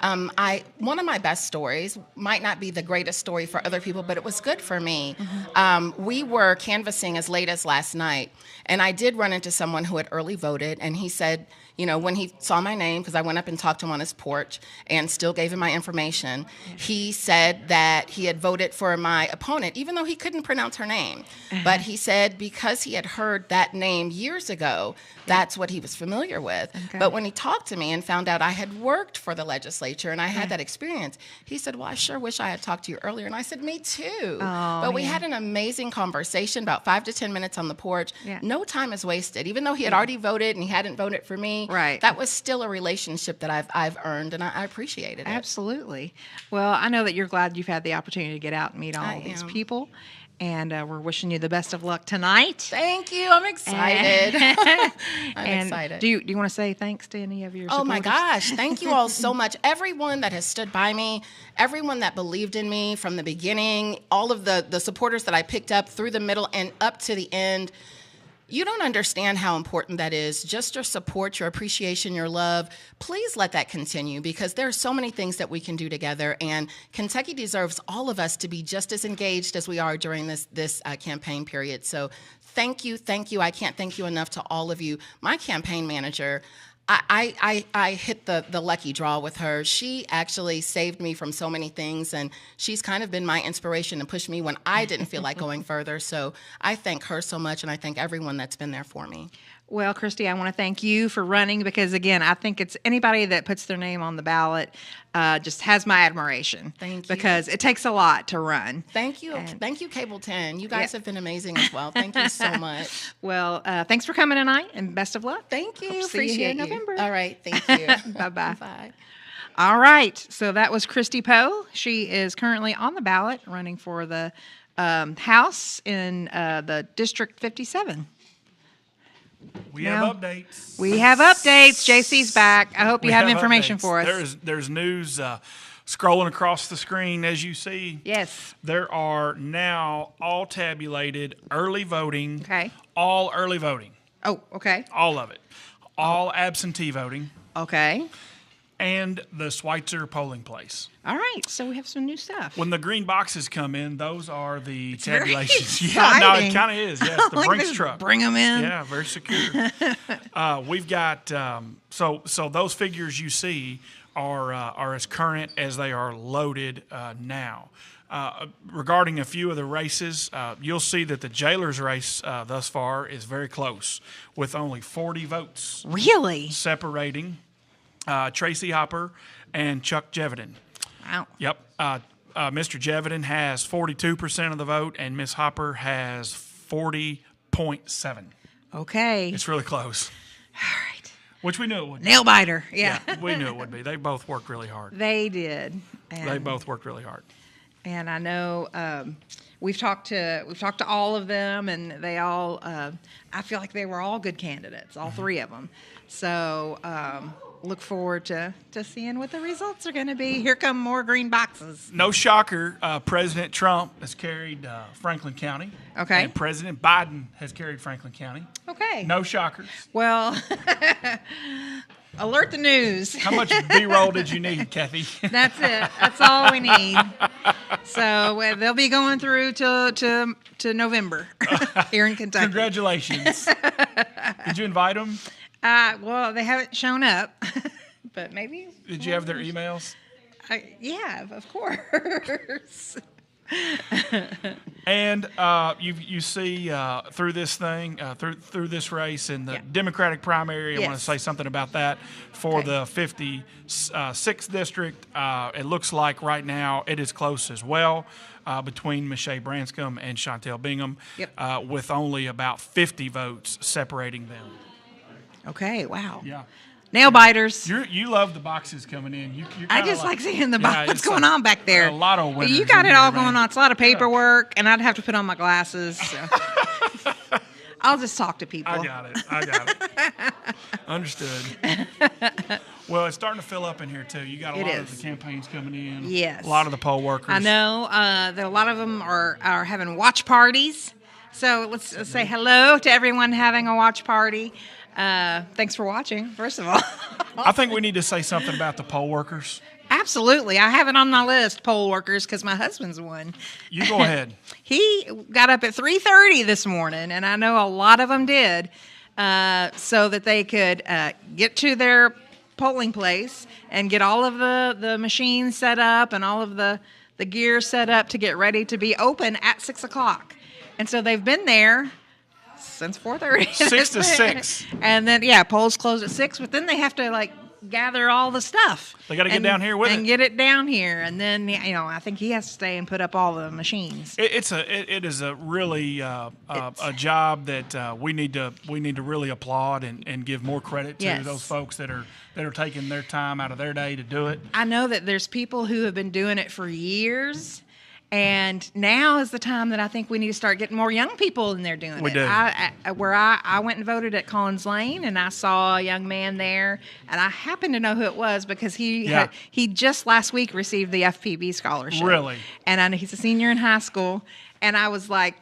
One of my best stories might not be the greatest story for other people, but it was good for me. Mm-hmm. We were canvassing as late as last night, and I did run into someone who had early voted, and he said, when he saw my name, because I went up and talked to him on his porch and still gave him my information, he said that he had voted for my opponent, even though he couldn't pronounce her name. But he said because he had heard that name years ago, that's what he was familiar with. Okay. But when he talked to me and found out I had worked for the legislature and I had that experience, he said, well, I sure wish I had talked to you earlier. And I said, me too. But we had an amazing conversation, about 5 to 10 minutes on the porch. Yeah. No time is wasted. Even though he had already voted and he hadn't voted for me, Right. that was still a relationship that I've earned, and I appreciated it. Absolutely. Well, I know that you're glad you've had the opportunity to get out and meet all I these am. people. And we're wishing you the best of luck tonight. Thank you. I'm excited. I'm excited. Do you want to say thanks to any of your Oh my supporters? gosh, thank you all so much. Everyone that has stood by me, everyone that believed in me from the beginning, all of the supporters that I picked up through the middle and up to the end. You don't understand how important that is. Just your support, your appreciation, your love. Please let that continue, because there are so many things that we can do together, and Kentucky deserves all of us to be just as engaged as we are during this campaign period. So thank you. I can't thank you enough to all of you. My campaign manager, I hit the lucky draw with her. She actually saved me from so many things, and she's kind of been my inspiration and pushed me when I didn't feel like going further. So I thank her so much, and I thank everyone that's been there for me. Well, Christy, I want to thank you for running, because, again, I think it's anybody that puts their name on the ballot just has my admiration. Thank you. Because it takes a lot to run. Thank you. Thank you, Cable 10. You guys have been amazing as well. Thank you so much. Well, thanks for coming tonight, and best of luck. Thank you. Hope to see Appreciate you in you. November. All right. Thank you. Bye-bye. Bye. All right. So that was Christy Poe. She is currently on the ballot running for the House in the District 57. We Now, have updates. We have updates. JC's back. I hope you We have information updates. for us. There's news scrolling across the screen as you see. Yes. There are now all tabulated early voting. Okay. All early voting. Oh, okay. All of it. All absentee voting. Okay. And the Schweitzer polling place. All right. So we have some new stuff. When the green boxes come in, those are the very tabulations. Yeah, no, it exciting. kind of is. Yes, the Like Brinks this, truck. bring 'em in. Yeah, very secure. We've got so those figures you see are as current as they are loaded now. Regarding a few of the races, you'll see that the jailer's race thus far is very close, with only 40 votes Really? separating Tracy Hopper and Chuck Jevedon. Wow. Yep. Mr. Jevedon has 42% of the vote, and Miss Hopper has 40.7. Okay. It's really close. All right. Which we knew it would be. Nail biter. Yeah. We knew it would be. They both worked really hard. They did. They both worked really hard. And I know we've talked to all of them, and they all. I feel like they were all good candidates, all three of them. So look forward to seeing what the results are going to be. Here come more green boxes. No shocker, President Trump has carried Franklin County. Okay. And President Biden has carried Franklin County. Okay. No shockers. Well, alert the news. How much B-roll did you need, Kathy? That's it. That's all we need. So they'll be going through to November here in Kentucky. Congratulations. Did you invite them? Well, they haven't shown up, but maybe. Did you have their emails? Yeah, of course. And you see through this thing, through this race in the Democratic primary, I want to say something about that. For the 56th district, it looks like right now it is close as well between Michelle Branscombe and Chantel Bingham, with only about 50 votes separating them. Okay, wow. Yeah. Nail biters. You love the boxes coming in. I just like seeing what's going on back there. A lot of winners. You got it all man. going on. It's a lot of paperwork, and I'd have to put on my glasses. So. I'll just talk to people. I got it. Understood. Well, it's starting to fill up in here, too. You got a lot of the campaigns coming in. Yes. A lot of the poll workers. I know. That a lot of them are having watch parties. So let's say hello to everyone having a watch party. Thanks for watching, first of all. I think we need to say something about the poll workers. Absolutely. I have it on my list, poll workers, because my husband's one. You go ahead. He got up at 3:30 this morning, and I know a lot of them did, so that they could get to their polling place and get all of the machines set up and all of the gear set up to get ready to be open at 6 o'clock. And so they've been there since 4:30. 6 to 6. And then, polls close at 6, but then they have to, gather all the stuff. They got to get down here with it. And get it down here. And then, I think he has to stay and put up all the machines. It is a really a job that we need to really applaud and give more credit to those folks that are taking their time out of their day to do it. I know that there's people who have been doing it for years. And now is the time that I think we need to start getting more young people in there doing it. We do. I went and voted at Collins Lane, and I saw a young man there, and I happen to know who it was because he just last week received the FPB scholarship. Really? And I know he's a senior in high school, and I was like,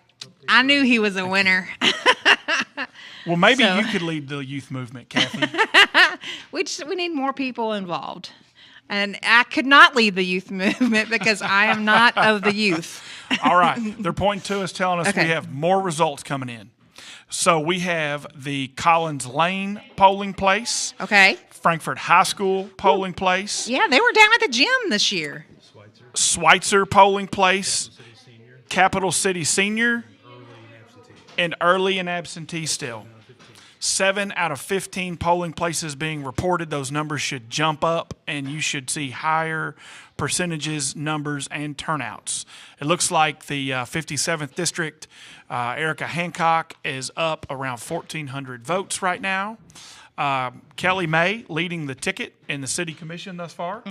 I knew he was a winner. Well, maybe you could lead the youth movement, Kathy. We need more people involved. And I could not lead the youth movement because I am not of the youth. All right. They're pointing to us, telling us we have more results coming in. So we have the Collins Lane polling place. Okay. Frankfort High School polling place. Yeah, they were down at the gym this year. Schweitzer polling place. Capital City Senior. And early and absentee still. 7 out of 15 polling places being reported. Those numbers should jump up, and you should see higher percentages, numbers, and turnouts. It looks like the 57th District, Erica Hancock, is up around 1,400 votes right now. Kelly May leading the ticket in the City Commission thus far.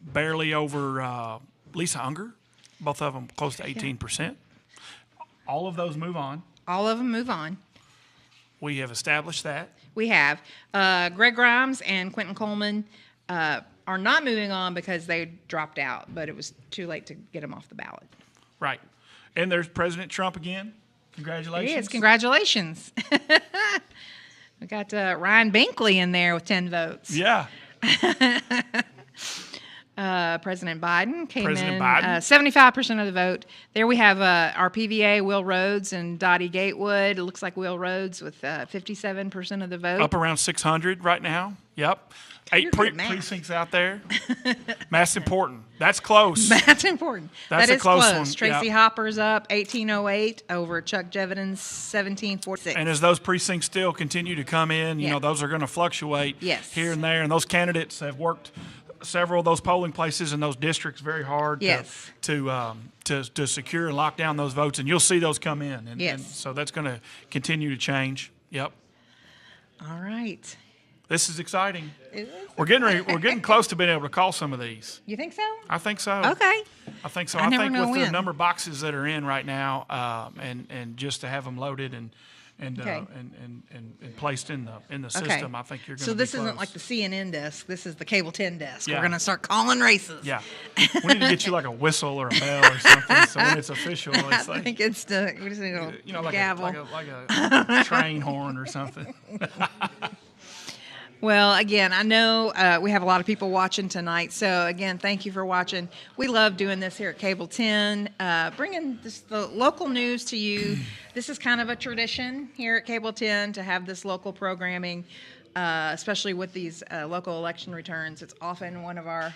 Barely over Lisa Unger, both of them close to 18%. All of those move on. All of them move on. We have established that. We have. Greg Grimes and Quentin Coleman are not moving on because they dropped out, but it was too late to get them off the ballot. Right. And there's President Trump again. Congratulations. It is. Congratulations. We got Ryan Binkley in there with 10 votes. Yeah. President Biden came in Biden. 75% of the vote. There we have our PVA, Will Rhodes and Dottie Gatewood. It looks like Will Rhodes with 57% of the vote. Up around 600 right now. Yep. 8 precincts out there. Math's important. That's close. That's important. That's that a is close close. one. Tracy Yep. Hopper's up 1808 over Chuck Jevons 1746. And as those precincts still continue to come in, you know, those are going to fluctuate Yes. here and there. And those candidates have worked several of those polling places in those districts very hard Yes. to secure and lock down those votes, and you'll see those come in. And, Yes. and so that's going to continue to change. Yep. All right. This is exciting. Is it? We're getting close to being able to call some of these. You think so? I think so. Okay. I think so. I never think know with the when. number of boxes that are in right now, and just to have them loaded and Okay. and placed in the system, I think you're going to. So this be isn't close. like the CNN desk. This is the Cable 10 desk. Yeah. We're going to start calling races. Yeah, we need to get you like a whistle or a bell or something, so when it's official, it's I like think it's we just need a like gavel. a train horn or something. Well, again, I know we have a lot of people watching tonight. So, again, thank you for watching. We love doing this here at Cable 10, bringing the local news to you. This is kind of a tradition here at Cable 10 to have this local programming, especially with these local election returns. It's often one of our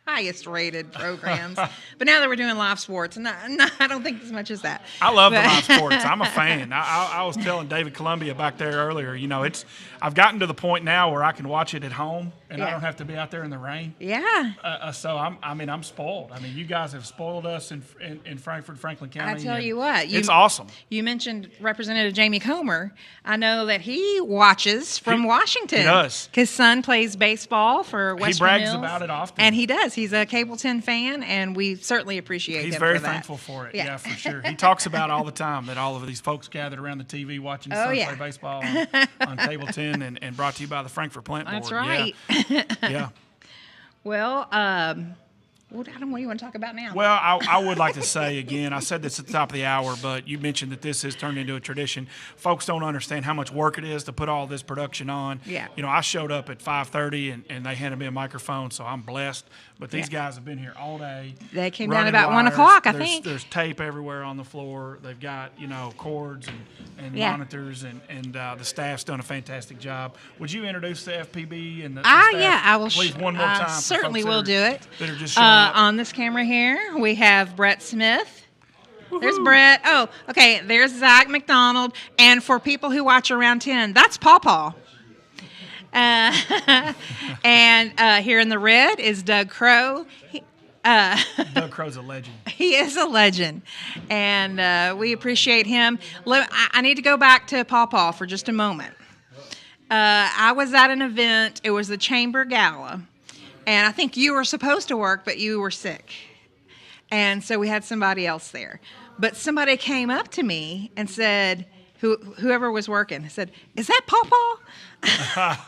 highest rated programs. But now that we're doing live sports, and I don't think as much as that. I love the live sports. I'm a fan. I was telling David Columbia back there earlier, I've gotten to the point now where I can watch it at home and I don't have to be out there in the rain. Yeah. So I'm spoiled. I mean, you guys have spoiled us in Frankfort, Franklin County. I tell you what, it's awesome. You mentioned Representative Jamie Comer. I know that he watches from Washington. He does. His son plays baseball for Western He brags Hills, about it often. and he does. He's a Cable 10 fan, and we certainly appreciate He's him very for that. thankful for it. Yeah. Yeah, for sure. He talks about all the time that all of these folks gathered around the TV watching his son play baseball on Cable 10 and brought to you by the Frankfort Plant Board. That's right. Yeah. Well, what do you want to talk about now? Well, I would like to say again, I said this at the top of the hour, but you mentioned that this has turned into a tradition. Folks don't understand how much work it is to put all this production on. Yeah. I showed up at 5:30 and they handed me a microphone, so I'm blessed. But these guys have been here all day. They came down running about 1 wires. o'clock, I think. There's tape everywhere on the floor. They've got, cords and Yeah. monitors, and the staff's done a fantastic job. Would you introduce the FPB and the staff? Yeah, I will. Please, one more time. for Certainly folks will do it. That are just showing up. On this camera here, we have Brett Smith. There's Brett. Oh, okay. There's Zach McDonald. And for people who watch Around 10, that's Pawpaw. And here in the red is Doug Crow. Doug Crow's a legend. He is a legend, and we appreciate him. I need to go back to Pawpaw for just a moment. I was at an event. It was the Chamber Gala, and I think you were supposed to work, but you were sick. And so we had somebody else there. But somebody came up to me and said, whoever was working, said, "Is that Pawpaw?"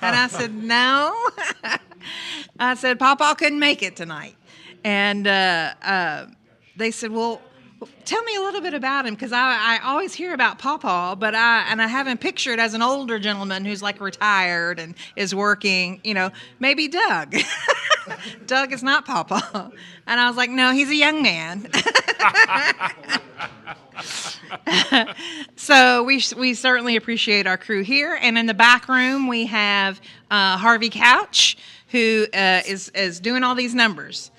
And I said, "No." I said, "Pawpaw couldn't make it tonight." And they said, "Well, tell me a little bit about him, because I always hear about Pawpaw, but I have him pictured as an older gentleman who's like retired and is working, maybe Doug." Doug is not Pawpaw. And I was like, "No, he's a young man." So we certainly appreciate our crew here. And in the back room, we have Harvey Couch, who is doing all these numbers.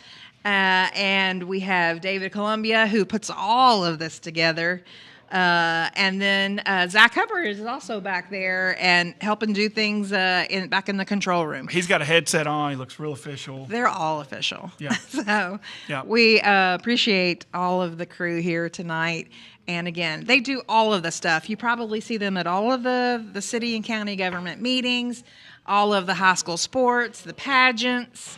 And we have David Columbia, who puts all of this together. And then Zach Hubbard is also back there and helping do things back in the control room. He's got a headset on. He looks real official. They're all official. Yeah. So Yeah. we appreciate all of the crew here tonight. And again, they do all of the stuff. You probably see them at all of the city and county government meetings, all of the high school sports, the pageants.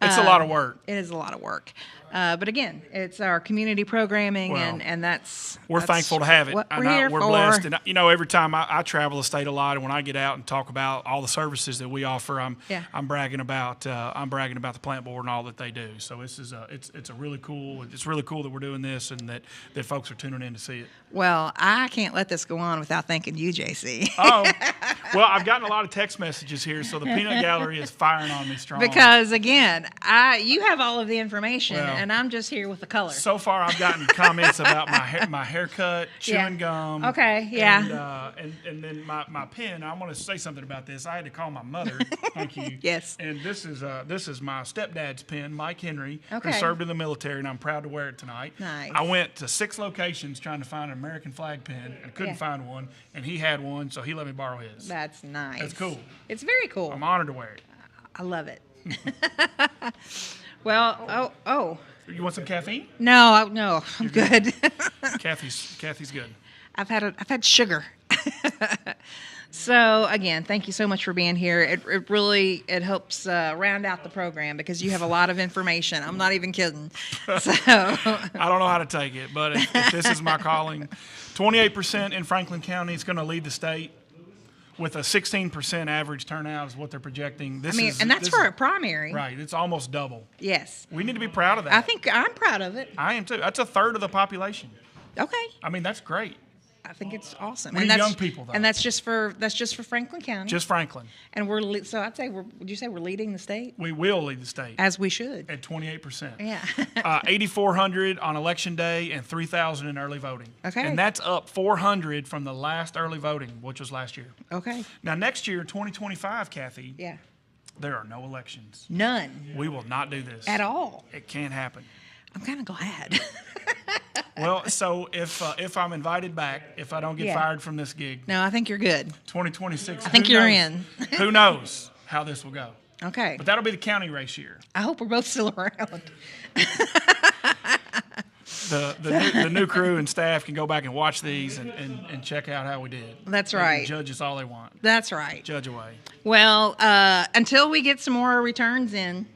It's a lot of work. It is a lot of work. But again, it's our community programming, Well, and that's We're thankful to have it. What I we're know here we're for. blessed. And, every time I travel the state a lot, and when I get out and talk about all the services that we offer, I'm bragging about the plant board and all that they do. So this is it's really cool that we're doing this and that folks are tuning in to see it. Well, I can't let this go on without thanking you, JC. Oh, well, I've gotten a lot of text messages here, so the peanut gallery is firing on me strong. Because again, you have all of the information, Well, and I'm just here with the color. So far, I've gotten comments about my haircut, chewing gum. Okay, yeah. And then my pen. I want to say something about this. I had to call my mother. Thank you. Yes. And this is my stepdad's pen, Mike Henry, Okay. who served in the military, and I'm proud to wear it tonight. Nice. I went to 6 locations trying to find an American flag pen and couldn't find one, and he had one, so he let me borrow his. That's nice. That's cool. It's very cool. I'm honored to wear it. I love it. Well, oh. You want some caffeine? No, I'm good. Kathy's good. I've had sugar. So again, thank you so much for being here. It really helps round out the program because you have a lot of information. I'm not even kidding. So I don't know how to take it, but if this is my calling, 28% in Franklin County is going to lead the state with a 16% average turnout is what they're projecting. And that's for a primary. Right. It's almost double. Yes. We need to be proud of that. I think I'm proud of it. I am too. That's a third of the population. Okay. I mean, that's great. I think it's awesome. We need that's young people, though. And that's just for Franklin County. Just Franklin. And so I'd say would you say we're leading the state? We will lead the state. As we should. At 28%. Yeah. 8,400 on election day and 3,000 in early voting. Okay. And that's up 400 from the last early voting, which was last year. Okay. Now, next year, 2025, Kathy. Yeah. There are no elections. None. We will not do this. At all. It can't happen. I'm kind of glad. Well, so if I'm invited back, if I don't get fired from this gig, no, I think you're good. 2026. I think you're in. Who knows how this will go? Okay. But that'll be the county race year. I hope we're both still around. The new crew and staff can go back and watch these and check out how we did. That's right. Judge is all they want. That's right. Judge away. Well, until we get some more returns in,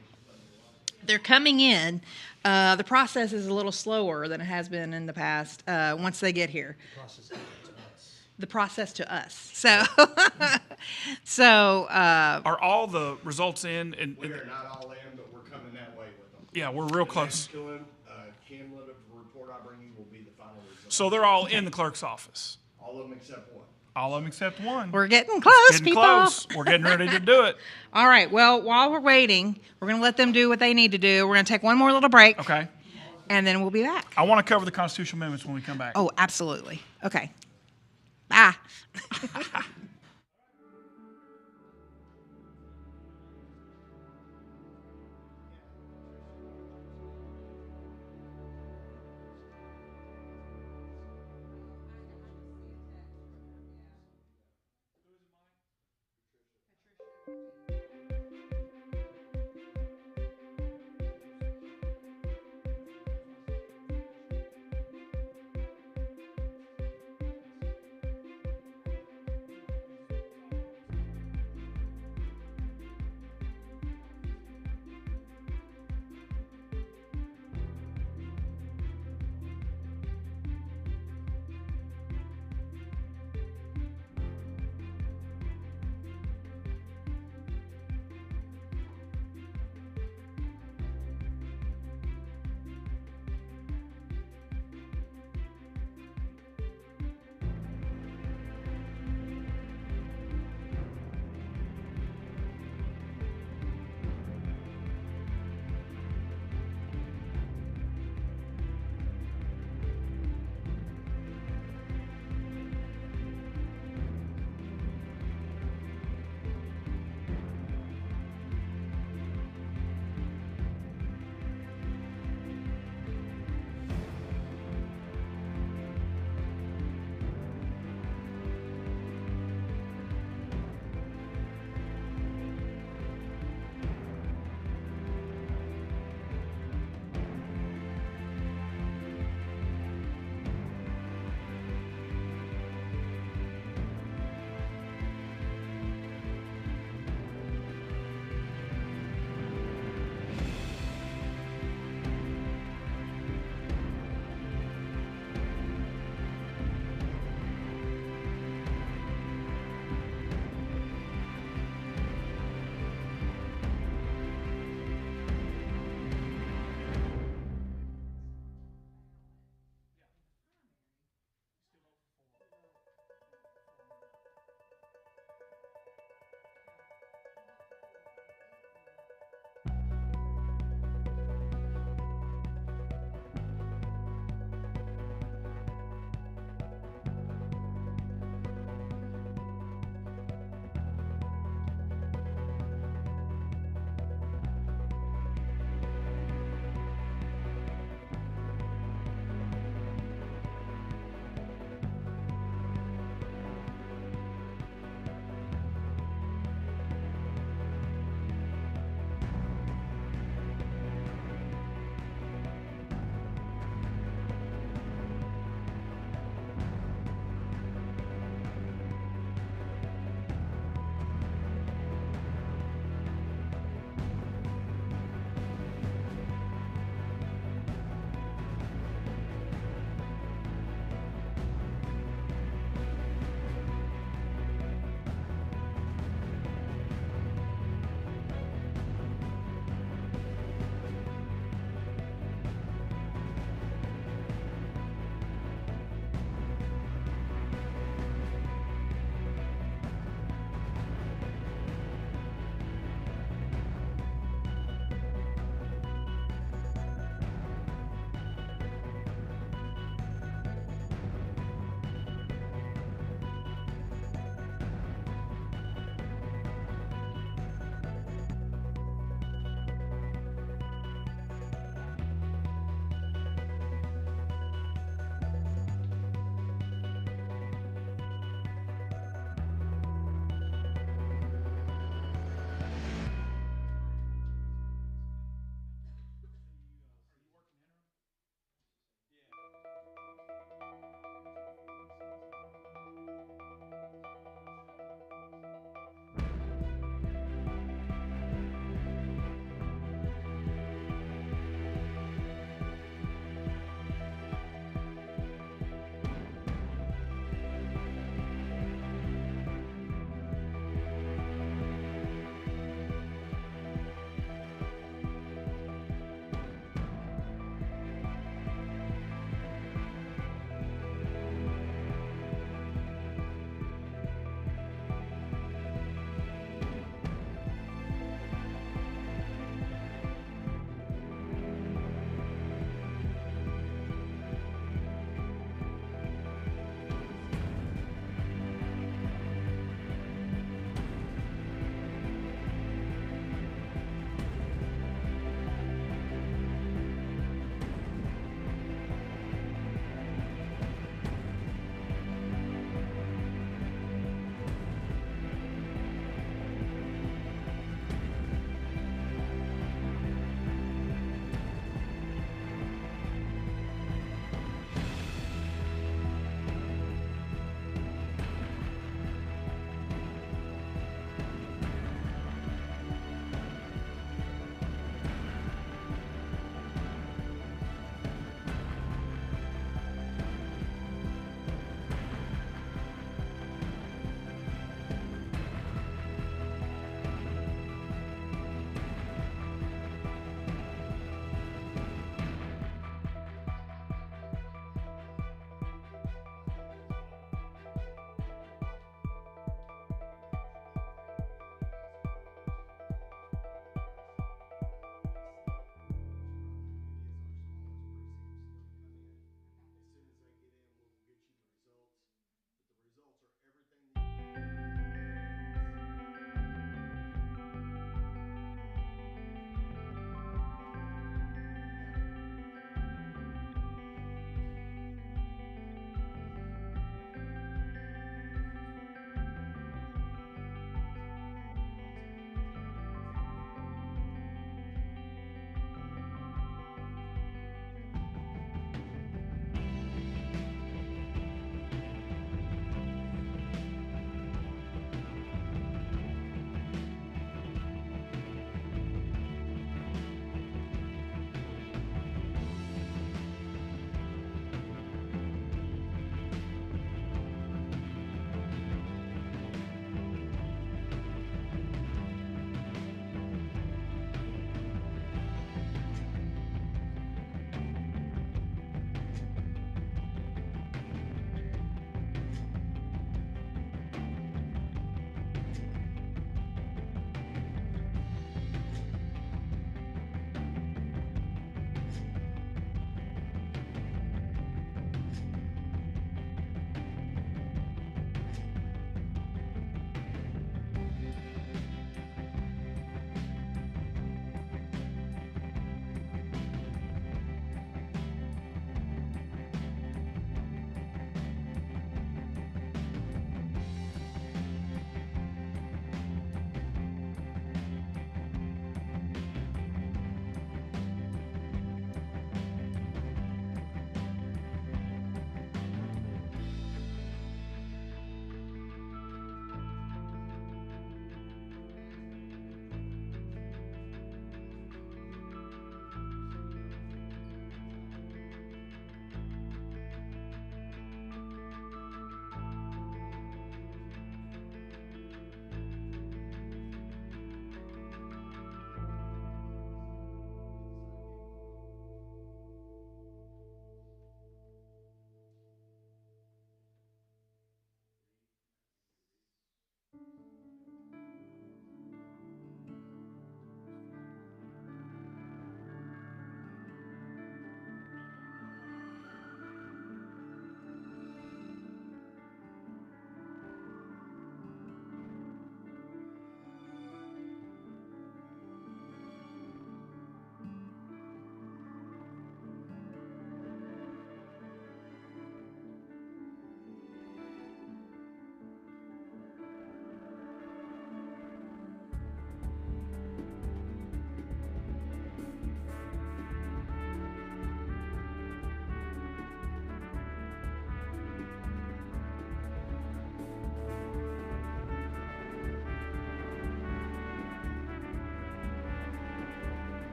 they're coming in. The process is a little slower than it has been in the past once they get here. The process to us. So are all the results in? We are not all in, but we're coming that way with them. Yeah, we're real close. Hamlet of the report I bring you will be the final result. So they're all in the clerk's office. All of them except one. All of them except one. we're getting close, Getting people. close. We're getting ready to do it. All right. Well, while we're waiting, we're going to let them do what they need to do. We're going to take one more little break. Okay. And then we'll be back. I want to cover the constitutional amendments when we come back. Oh, absolutely. Okay. Bye.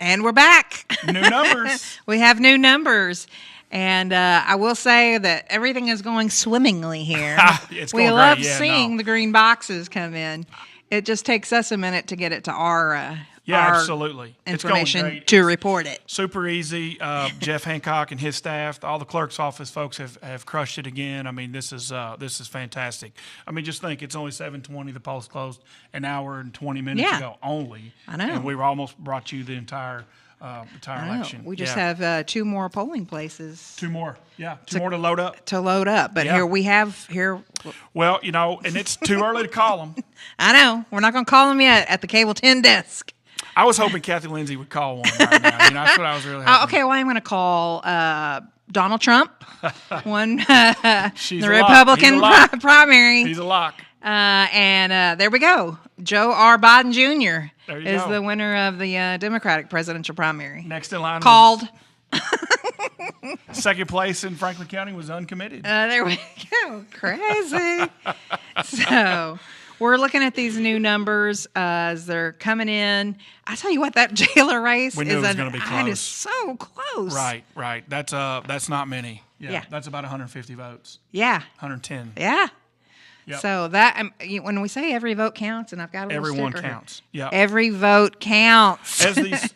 And we're back. New numbers. We have new numbers. And I will say that everything is going swimmingly here. It's we going love great. Yeah, seeing the green boxes come in. It just takes us a minute to get it to our absolutely. information It's going great. to report it. Super easy. Jeff Hancock and his staff, all the clerk's office folks have crushed it again. I mean, this is fantastic. I mean, just think it's only 7:20. The polls closed an hour and 20 minutes ago only. I know. And we were almost brought you the entire election. We just have 2 more polling places. 2 more. Yeah, 2 more to load up. But here we have Well, and it's too early to call them. I know. We're not going to call them yet at the Cable 10 desk. I was hoping Kathy Lindsay would call one right now. That's what I was really hoping. Okay, well, I'm going to call Donald Trump, won She's the a lock. Republican He's a lock. primary. He's a lock. And there we go. Joe R. Biden Jr. There you is go. the winner of the Democratic presidential primary. Next in line. Called. Second place in Franklin County was uncommitted. There we go. Crazy. So we're looking at these new numbers as they're coming in. I tell you what, that jailer race We knew it was gonna be It close. is so close. Right. That's not many. Yeah. That's about 150 votes. Yeah. 110. Yeah. Yep. So that when we say every vote counts, and I've got a little Everyone sticker here. counts. Yeah. Every vote counts.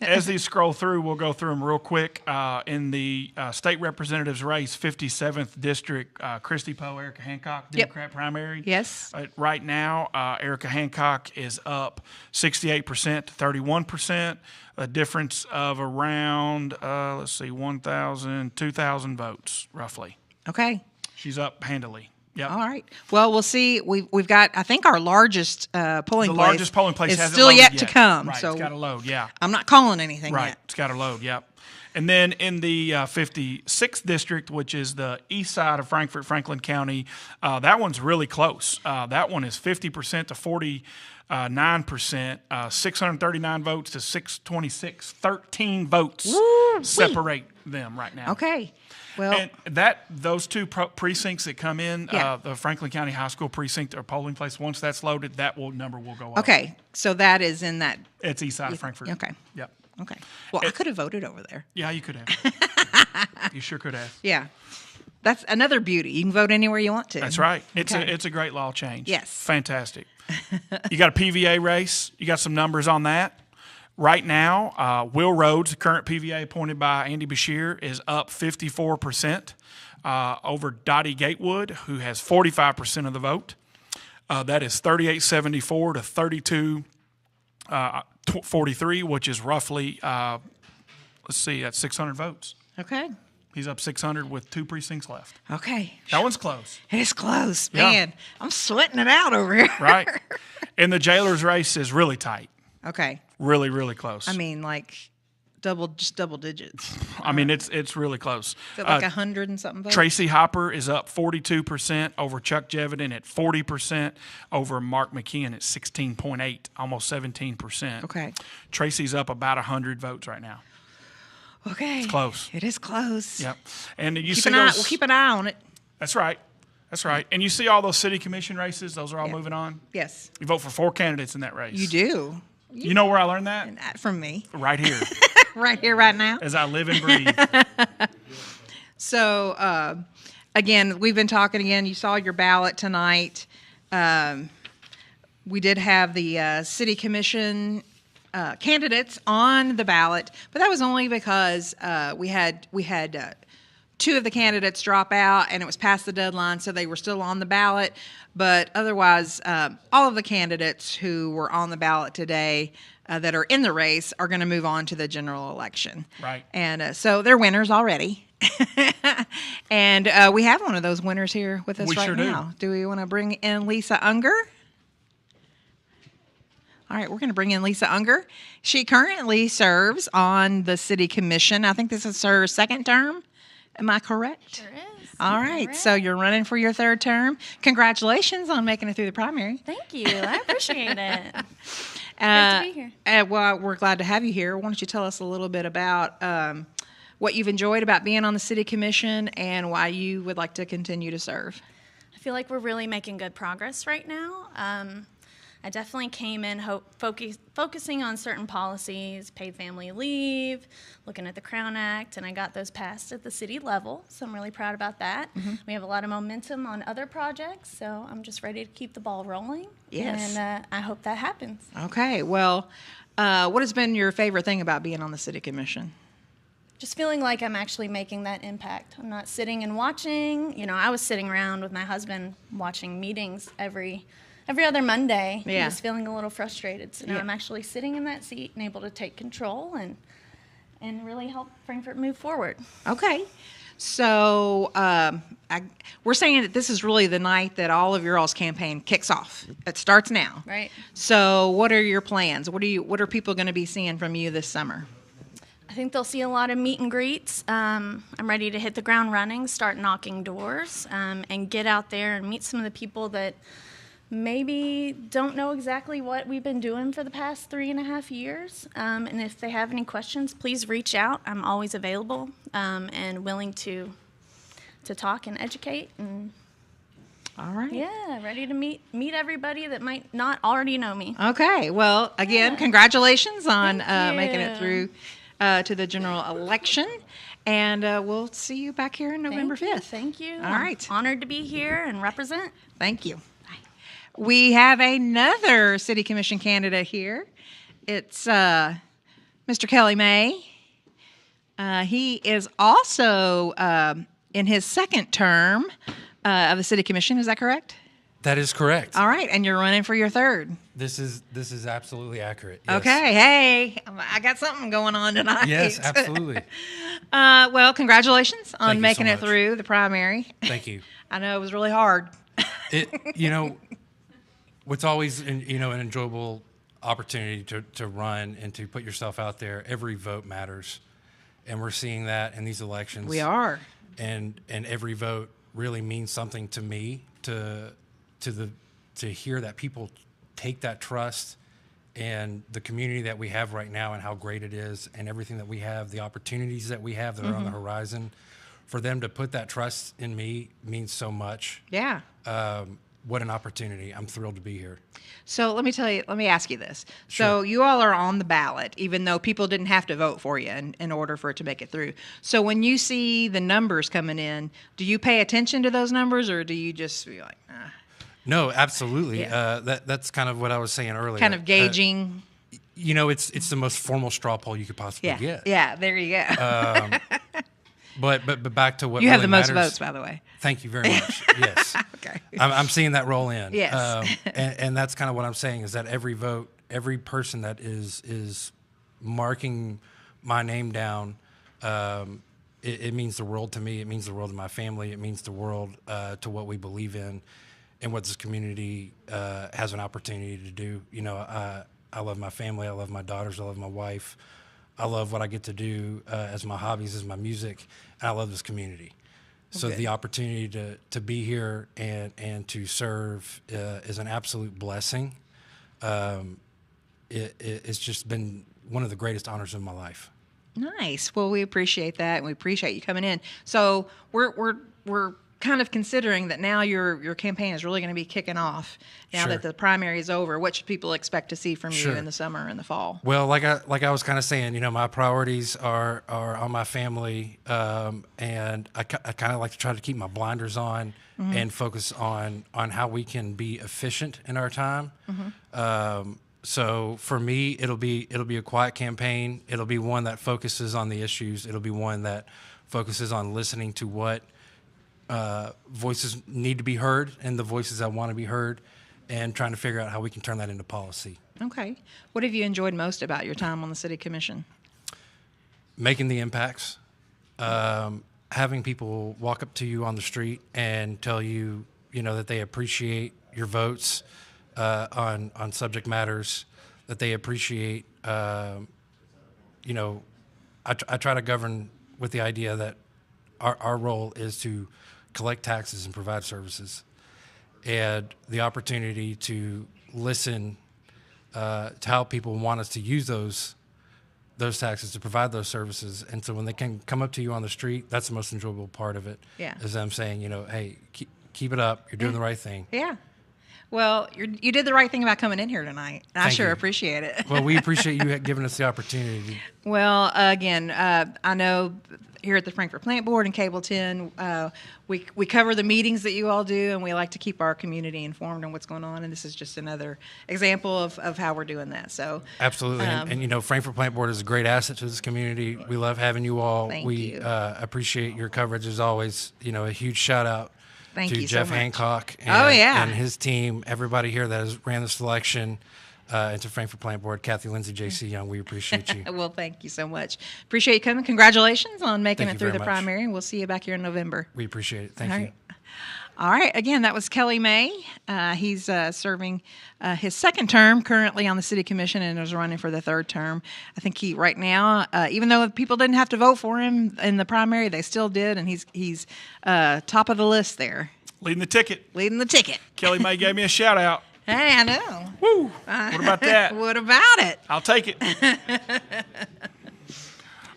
As these scroll through, we'll go through them real quick. In the state representatives race, 57th district, Christy Poe, Erica Hancock, Democrat primary. Yes. Right now, Erica Hancock is up 68% to 31%. A difference of around 1,000, 2,000 votes roughly. Okay. She's up handily. Yep. All right. Well, we'll see. We've got, I think, our largest polling The place. largest polling place is hasn't still loaded yet to come. Right, so it's got to load. Yeah. I'm not calling anything Right. yet. It's got to load. Yep. And then in the 56th district, which is the east side of Frankfort, Franklin County, that one's really close. That one is 50% to 49%, 639 votes to 626, 13 votes separate them right now. Okay. Well, And those 2 precincts that come in, Yeah. the Franklin County High School precinct or polling place, once that's loaded, number will go up. okay. So that is in that. It's east side of Frankfort. Okay. Yep. Okay. Well, I could have voted over there. Yeah, you could have. You sure could have. Yeah. That's another beauty. You can vote anywhere you want to. That's right. It's Okay. a great law change. Yes. Fantastic. You got a PVA race. You got some numbers on that. Right now, Will Rhodes, the current PVA appointed by Andy Beshear, is up 54% over Dottie Gatewood, who has 45% of the vote. That is 3874 to 3243, which is roughly, that's 600 votes. Okay. He's up 600 with 2 precincts left. Okay. That one's close. It is close. Yeah. Man, I'm sweating it out over here. Right. And the jailer's race is really tight. Okay. Really, really close. I mean, like double digits. I mean, it's really close. Is it like 100 and something votes? Tracy Hopper is up 42% over Chuck Jevedon at 40%, over Mark McKeon at 16.8, almost 17%. Okay. Tracy's up about 100 votes right now. Okay. It's close. It is close. Yep. And you Keep see an eye. those. We'll keep an eye on it. That's right. That's right. And you see all those city commission races. Those are all Yeah. moving on. Yes. You vote for 4 candidates in that race. You do. You know where I learned that? That from me. Right here, Right here, right now. as I live and breathe. So, again, we've been talking again. You saw your ballot tonight. We did have the city commission candidates on the ballot, but that was only because we had 2 of the candidates drop out, and it was past the deadline, so they were still on the ballot. But otherwise, all of the candidates who were on the ballot today that are in the race are going to move on to the general election. Right. And so they're winners already. And we have one of those winners here with us We right sure do. now. Do we want to bring in Lisa Unger? All right, we're going to bring in Lisa Unger. She currently serves on the city commission. I think this is her 2nd term. Am I correct? Sure is. All right, so you're running for your 3rd term. Congratulations on making it through the primary. Thank you. I appreciate it. Great to be here. Well, we're glad to have you here. Why don't you tell us a little bit about what you've enjoyed about being on the city commission and why you would like to continue to serve? I feel like we're really making good progress right now. I definitely came in focusing on certain policies, paid family leave, looking at the Crown Act, and I got those passed at the city level, so I'm really proud about that. Mm-hmm. We have a lot of momentum on other projects, so I'm just ready to keep the ball rolling. Yes. And I hope that happens. Okay, well, what has been your favorite thing about being on the City Commission? Just feeling like I'm actually making that impact. I'm not sitting and watching. You know, I was sitting around with my husband watching meetings every other Monday. Yeah. Just feeling a little frustrated. So now I'm actually sitting in that seat and able to take control and really help Frankfort move forward. Okay. So we're saying that this is really the night that all of your all's campaign kicks off. It starts now. Right. So what are your plans? What are people going to be seeing from you this summer? I think they'll see a lot of meet and greets. I'm ready to hit the ground running, start knocking doors, and get out there and meet some of the people that maybe don't know exactly what we've been doing for the past 3.5 years. And if they have any questions, please reach out. I'm always available and willing to talk and educate. And all right. Yeah, ready to meet everybody that might not already know me. Okay. Well, again, congratulations on making it through to the general election. And we'll see you back here on November 5th. Thank you. All right. I'm honored to be here and represent. Thank you. We have another City Commission candidate here. It's Mr. Kelly May. He is also in his second term of the City Commission. Is that correct? That is correct. All right, and you're running for your third. This is absolutely accurate. Yes. Okay, hey, I got something going on tonight. Yes, absolutely. Well, congratulations on making so it through the primary. Thank you. I know it was really hard. What's always an enjoyable opportunity to run and to put yourself out there. Every vote matters, and we're seeing that in these elections. We are, and every vote really means something to me. To hear that people take that trust and the community that we have right now and how great it is and everything that we have, the opportunities that we have that are on the horizon, for them to put that trust in me means so much. Yeah. What an opportunity. I'm thrilled to be here. So let me ask you this. Sure. So you all are on the ballot, even though people didn't have to vote for you in order for it to make it through. So when you see the numbers coming in, do you pay attention to those numbers, or do you just be like, No, absolutely. Yeah. That's kind of what I was saying earlier. Kind of gauging. It's the most formal straw poll you could possibly get. Yeah, there you go. But back to what you really have the matters. most votes, by the way. Thank you very much. Yes. Okay. I'm seeing that roll in. Yes. And that's kind of what I'm saying, is that every vote, every person that is marking my name down, it means the world to me. It means the world to my family. It means the world to what we believe in and what this community has an opportunity to do. I love my family. I love my daughters. I love my wife. I love what I get to do as my hobbies, as my music, and I love this community. So the opportunity to be here and to serve is an absolute blessing. It's just been one of the greatest honors of my life. Nice. Well, we appreciate that, and we appreciate you coming in. So we're kind of considering that now your campaign is really going to be kicking off now that the primary is over. What should people expect to see from you in the summer and the fall? Well, like I was kind of saying, my priorities are on my family, and I kind of like to try to keep my blinders on and focus on how we can be efficient in our time. So for me, it'll be a quiet campaign. It'll be one that focuses on the issues. It'll be one that focuses on listening to what voices need to be heard and the voices that want to be heard, and trying to figure out how we can turn that into policy. Okay. What have you enjoyed most about your time on the City Commission? Making the impacts, having people walk up to you on the street and tell you, that they appreciate your votes on subject matters, that they appreciate, I try to govern with the idea that our role is to collect taxes and provide services, and the opportunity to listen to how people want us to use those taxes to provide those services. And so when they can come up to you on the street, that's the most enjoyable part of it. Yeah. Is them saying, hey, keep it up. You're doing the right thing. Yeah. Well, you did the right thing about coming in here tonight. I sure appreciate it. Well, we appreciate you giving us the opportunity. Well, again, I know here at the Frankfort Plant Board and Cable 10, we cover the meetings that you all do, and we like to keep our community informed on what's going on. And this is just another example of how we're doing that. So absolutely, and you know, Frankfort Plant Board is a great asset to this community. We love having you all. Thank we you. Appreciate your coverage as always. You know, a huge shout out. Thank to you Jeff so much. Hancock and his team, everybody here that has ran this election, and to Frankfort Plant Board, Kathy Lindsay, J.C. Young, we appreciate you. Well, thank you so much. Appreciate you coming. Congratulations on making Thank it you through the very much. primary, and we'll see you back here in November. We appreciate it. Thank All you. right. All right. Again, that was Kelly May. He's serving his second term currently on the City Commission and is running for the third term. I think he right now, even though people didn't have to vote for him in the primary, they still did, and he's top of the list there. Leading the ticket. Leading the ticket. Kelly May gave me a shout out. Hey, I know. Woo! What about that? What about it? I'll take it.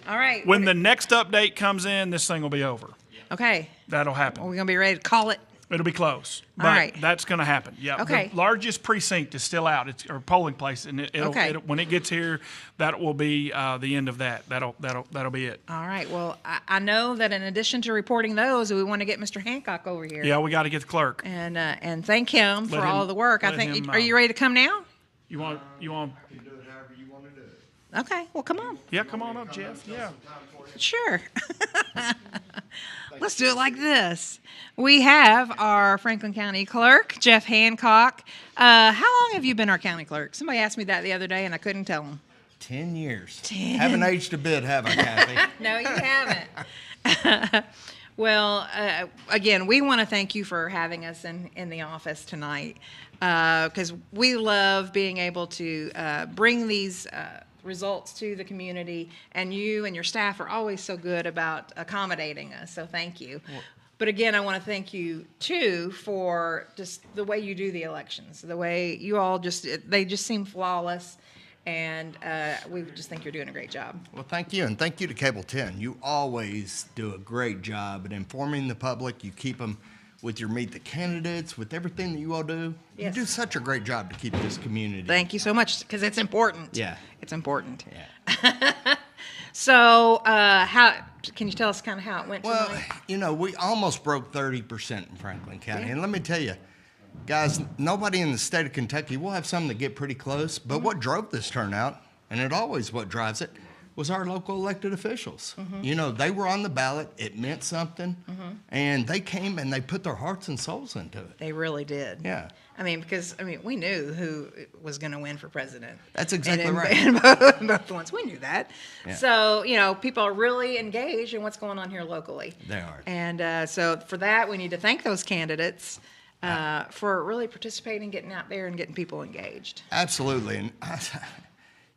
All right. When the next update comes in, this thing will be over. Okay. That'll happen. Are we going to be ready to call it? It'll be close. But All right. that's going to happen. Yeah. Okay. The largest precinct is still out. It's or polling place, and it'll when it gets here, that will be the end of that. That'll be it. All right. Well, I know that in addition to reporting those, we want to get Mr. Hancock over here. Yeah, we got to get the clerk. And thank him for all the work. I think. him, Are you ready to come now? You want? I can do it however you want to do it. Okay. Well, come on. Yeah, come on up, Jeff. Yeah. Sure. Let's do it like this. We have our Franklin County Clerk, Jeff Hancock. How long have you been our county clerk? Somebody asked me that the other day, and I couldn't tell them. 10 years. 10. Haven't aged a bit, have I, Kathy? No, you haven't. Well, again, we want to thank you for having us in the office tonight because we love being able to bring these results to the community, and you and your staff are always so good about accommodating us, so thank you. But again, I want to thank you too for just the way you do the elections, the way you all they just seem flawless, and we just think you're doing a great job. Well, thank you, and thank you to Cable 10. You always do a great job at informing the public. You keep them with your Meet the Candidates, with everything that you all do. Yes. You do such a great job to keep this community. Thank you so much, because it's important. Yeah. It's important. Yeah. So, how can you tell us kind of how it went Well, tonight? you know, we almost broke 30% in Franklin County. And let me tell you, guys, nobody in the state of Kentucky, we'll have some that get pretty close, but what drove this turnout, and it always what drives it, was our local elected officials. You know, they were on the ballot. It meant something. And they came and they put their hearts and souls into it. They really did. Yeah. I mean, because we knew who was going to win for president. That's exactly right. And both ones, we knew that. Yeah. So, you know, people are really engaged in what's going on here locally. They are. And so for that, we need to thank those candidates for really participating, getting out there, and getting people engaged. Absolutely. And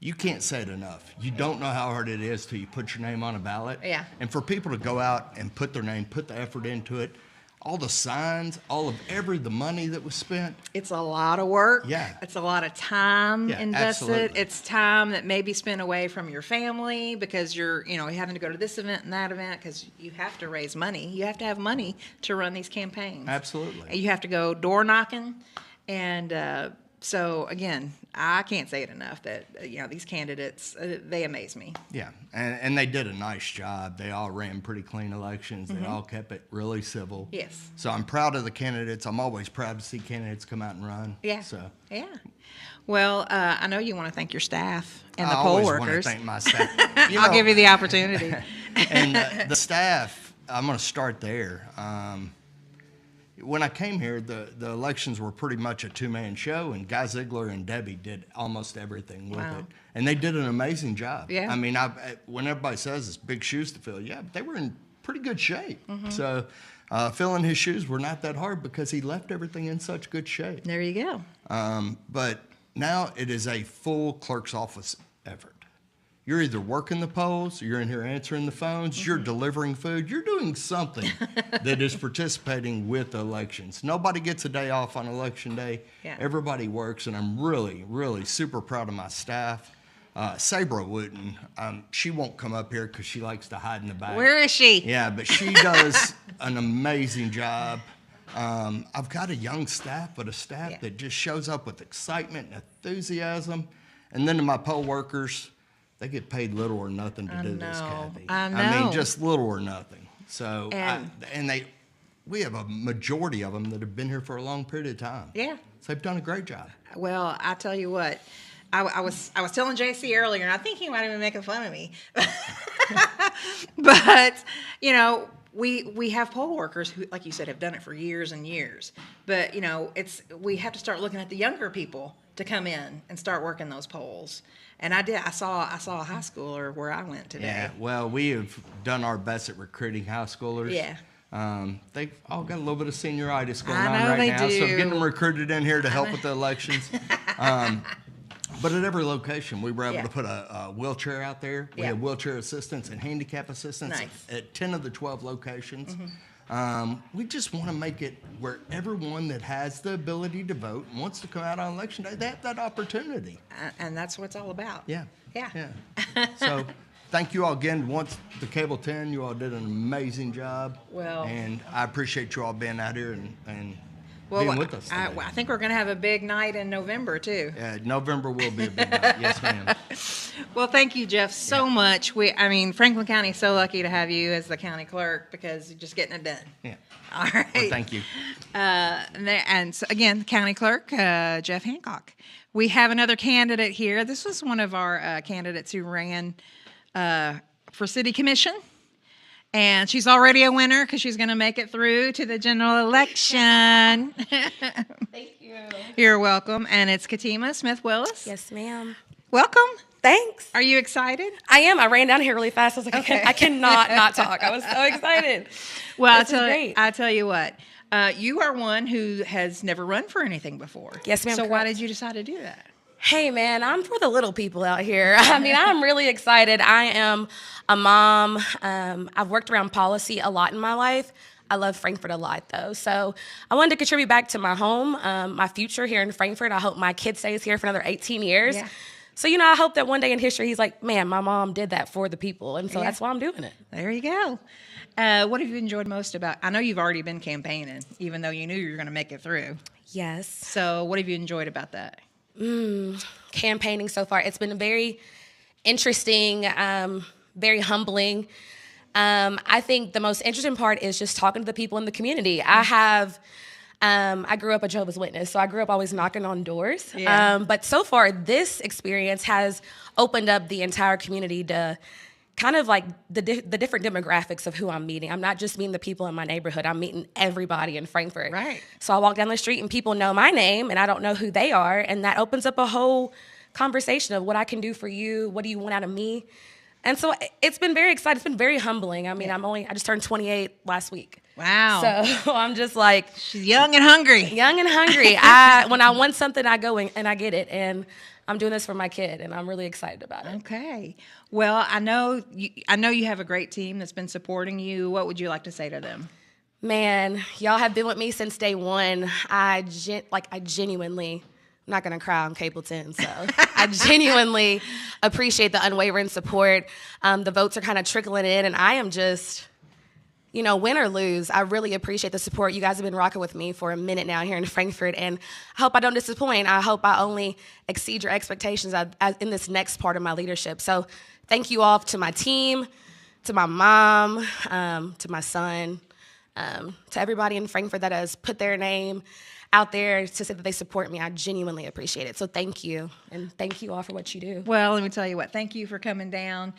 you can't say it enough. You don't know how hard it is till you put your name on a ballot. Yeah. And for people to go out and put their name, put the effort into it, all the signs, the money that was spent. It's a lot of work. Yeah. It's a lot of time Yeah, invested. absolutely. It's time that may be spent away from your family because you're having to go to this event and that event because you have to raise money. You have to have money to run these campaigns. Absolutely. You have to go door knocking. And so, again, I can't say it enough that, these candidates, they amaze me. Yeah, and they did a nice job. They all ran pretty clean elections. They all kept it really civil. Yes. So I'm proud of the candidates. I'm always proud to see candidates come out and run. Yeah. So Yeah. Well, I know you want to thank your staff and the I poll always workers. want to thank my staff. I'll give you the opportunity. And the staff, I'm going to start there. When I came here, the elections were pretty much a two-man show, and Guy Ziegler and Debbie did almost everything with Wow. it. And they did an amazing job. Yeah. I mean, when everybody says it's big shoes to fill, yeah, they were in pretty good shape. So filling his shoes were not that hard because he left everything in such good shape. There you go. But now it is a full clerk's office effort. You're either working the polls, you're in here answering the phones, you're delivering food, you're doing something that is participating with the elections. Nobody gets a day off on election day. Yeah. Everybody works, and I'm really, really super proud of my staff. Sabra Wooten, she won't come up here because she likes to hide in the back. Where is she? Yeah, but she does an amazing job. I've got a young staff, but a staff that just shows up with excitement and enthusiasm. And then to my poll workers, they get paid little or nothing to do this, Kathy. I know. I mean, just little or nothing. So, we have a majority of them that have been here for a long period of time. Yeah. So they've done a great job. Well, I tell you what, I was telling JC earlier, and I think he might have been making fun of me. But, you know, we have poll workers who, like you said, have done it for years and years. But, you know, we have to start looking at the younger people to come in and start working those polls. And I did. I saw a high schooler where I went today. Yeah, well, we have done our best at recruiting high schoolers. Yeah. They've all got a little bit of senioritis going I on know right they now, do. so I'm getting them recruited in here to help with the elections. But at every location, we were able to put a wheelchair out there. We have wheelchair assistants and handicap assistants at 10 of the 12 locations. We just want to make it where everyone that has the ability to vote and wants to come out on election day, they have that opportunity. And that's what it's all about. Yeah. Yeah. So thank you all again. Once the Cable 10, you all did an amazing job. Well, and I appreciate you all being out here and well, being with us today. I think we're going to have a big night in November, too. November will be a big night. Yes, ma'am. Well, thank you, Jeff, so much. Franklin County is so lucky to have you as the county clerk because you're just getting it done. Yeah. All right. Well, thank you. And so, again, the county clerk, Jeff Hancock. We have another candidate here. This was one of our candidates who ran for city commission. And she's already a winner because she's going to make it through to the general election. Thank you. You're welcome. And it's Katima Smith-Willis. Yes, ma'am. Welcome. Thanks. Are you excited? I am. I ran down here really fast. I was like, Okay. I cannot not talk. I was so excited. Well, Great. I tell you what. You are one who has never run for anything before. Yes, ma'am. So why correct. did you decide to do that? Hey, man, I'm for the little people out here. I mean, I'm really excited. I am a mom. I've worked around policy a lot in my life. I love Frankfort a lot, though. So I wanted to contribute back to my home, my future here in Frankfort. I hope my kid stays here for another 18 years. Yeah. So, I hope that one day in history, he's like, man, my mom did that for the people. And so that's why I'm doing it. There you go. What have you enjoyed most about? I know you've already been campaigning, even though you knew you were going to make it through. Yes. So what have you enjoyed about that? Campaigning so far. It's been very interesting, very humbling. I think the most interesting part is just talking to the people in the community. I grew up a Jehovah's Witness, so I grew up always knocking on doors. Yeah. But so far, this experience has opened up the entire community to kind of like the different demographics of who I'm meeting. I'm not just meeting the people in my neighborhood. I'm meeting everybody in Frankfort. Right. So I walk down the street and people know my name and I don't know who they are. And that opens up a whole conversation of what I can do for you. What do you want out of me? And so it's been very exciting. It's been very humbling. I mean, I just turned 28 last week. Wow. So I'm just like. She's young and hungry. Young and hungry. When I want something, I go and I get it. And I'm doing this for my kid, and I'm really excited about it. Okay. Well, I know you have a great team that's been supporting you. What would you like to say to them? Man, y'all have been with me since day one. I genuinely, I'm not gonna cry on Cable 10, so I genuinely appreciate the unwavering support. The votes are kind of trickling in, and I am just, win or lose, I really appreciate the support. You guys have been rocking with me for a minute now here in Frankfort, and I hope I don't disappoint. I hope I only exceed your expectations in this next part of my leadership. So thank you all to my team, to my mom, to my son, to everybody in Frankfort that has put their name out there to say that they support me. I genuinely appreciate it. So thank you. And thank you all for what you do. Well, let me tell you what. Thank you for coming down.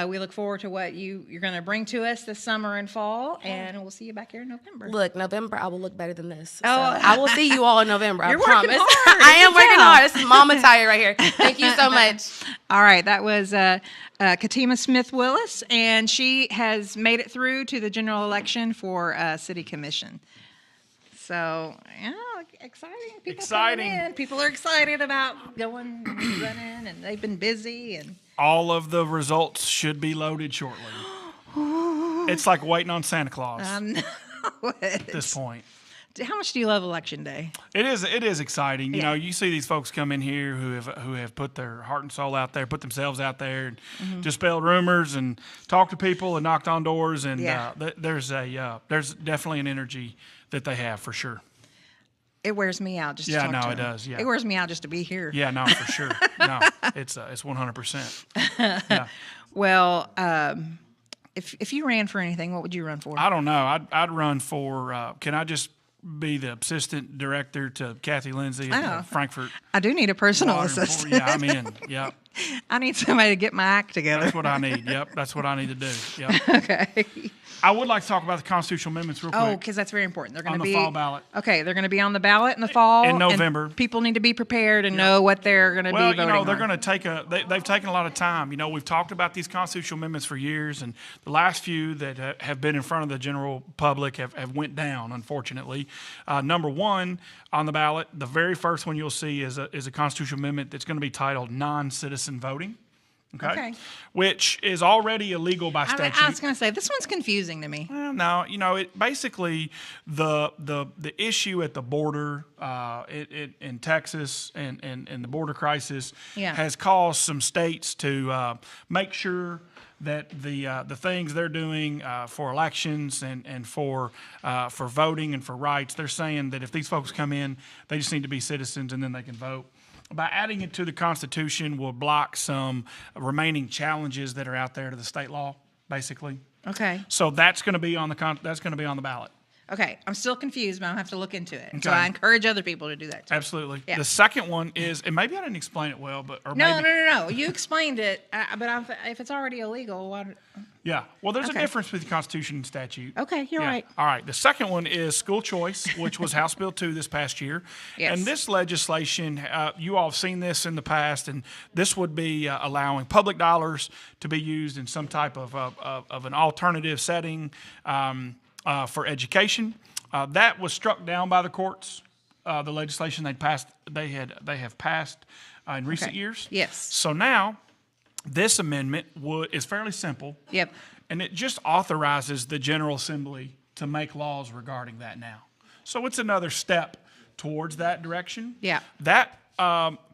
We look forward to what you're going to bring to us this summer and fall, and we'll see you back here in November. Look, November, I will look better than this. Oh. So I will see you all in November. You're I promise. working hard. I am Good working job. hard. This is mama tired right here. Thank you so much. All right. That was Katima Smith-Willis, and she has made it through to the general election for City Commission. So, exciting. People coming in. People are excited about going and running, and they've been busy. And all of the results should be loaded shortly. It's like waiting on Santa Claus at this point. How much do you love Election Day? It is exciting. Yeah. You see these folks come in here who have put their heart and soul out there, put themselves out there, and dispelled rumors and talked to people and knocked on doors. And there's definitely an energy that they have for sure. It wears me out just to Yeah, talk no, to it him. does. Yeah, It wears me out just to be here. yeah, no, for sure. No, it's 100%. Yeah. Well, if you ran for anything, what would you run for? I don't know. I'd run for. Can I just be the assistant director to Kathy Lindsay at Frankfort? I do need a personal Water and assistant. Yeah, I'm in. Yep. I need somebody to get my act together. That's what I need. Yep. That's what I need to do. Yep. Okay. I would like to talk about the constitutional amendments real quick. Oh, because that's very important. They're going On to the be fall ballot. Okay, they're going to be on the ballot in the fall In November. and people need to be prepared and know what they're going to be Well, voting you know, they're on. going to take they've taken a lot of time. You know, we've talked about these constitutional amendments for years, and the last few that have been in front of the general public have went down, unfortunately. Number one on the ballot, the very first one you'll see is a constitutional amendment that's going to be titled non-citizen voting. Okay. Which is already illegal by statute. I was going to say, this one's confusing to me. Well, no, you know, it basically the issue at the border in Texas and the border crisis has caused some states to make sure that the things they're doing for elections and for voting and for rights, they're saying that if these folks come in, they just need to be citizens and then they can vote. By adding it to the Constitution will block some remaining challenges that are out there to the state law, basically. Okay. So that's going to be on the ballot. Okay. I'm still confused, but I'll have to look into it. Okay. So I encourage other people to do that too. Absolutely. Yeah. The second one is, and maybe I didn't explain it well, No. You explained it, but if it's already illegal, why? Yeah. Well, there's a difference between the Constitution and statute. Okay, you're right. All right. The second one is school choice, which was House Bill 2 this past year. Yes. And this legislation, you all have seen this in the past, and this would be allowing public dollars to be used in some type of an alternative setting for education. That was struck down by the courts. The legislation they have passed in recent years. Yes. So now, this amendment is fairly simple. Yep. And it just authorizes the General Assembly to make laws regarding that now. So it's another step towards that direction. Yeah. That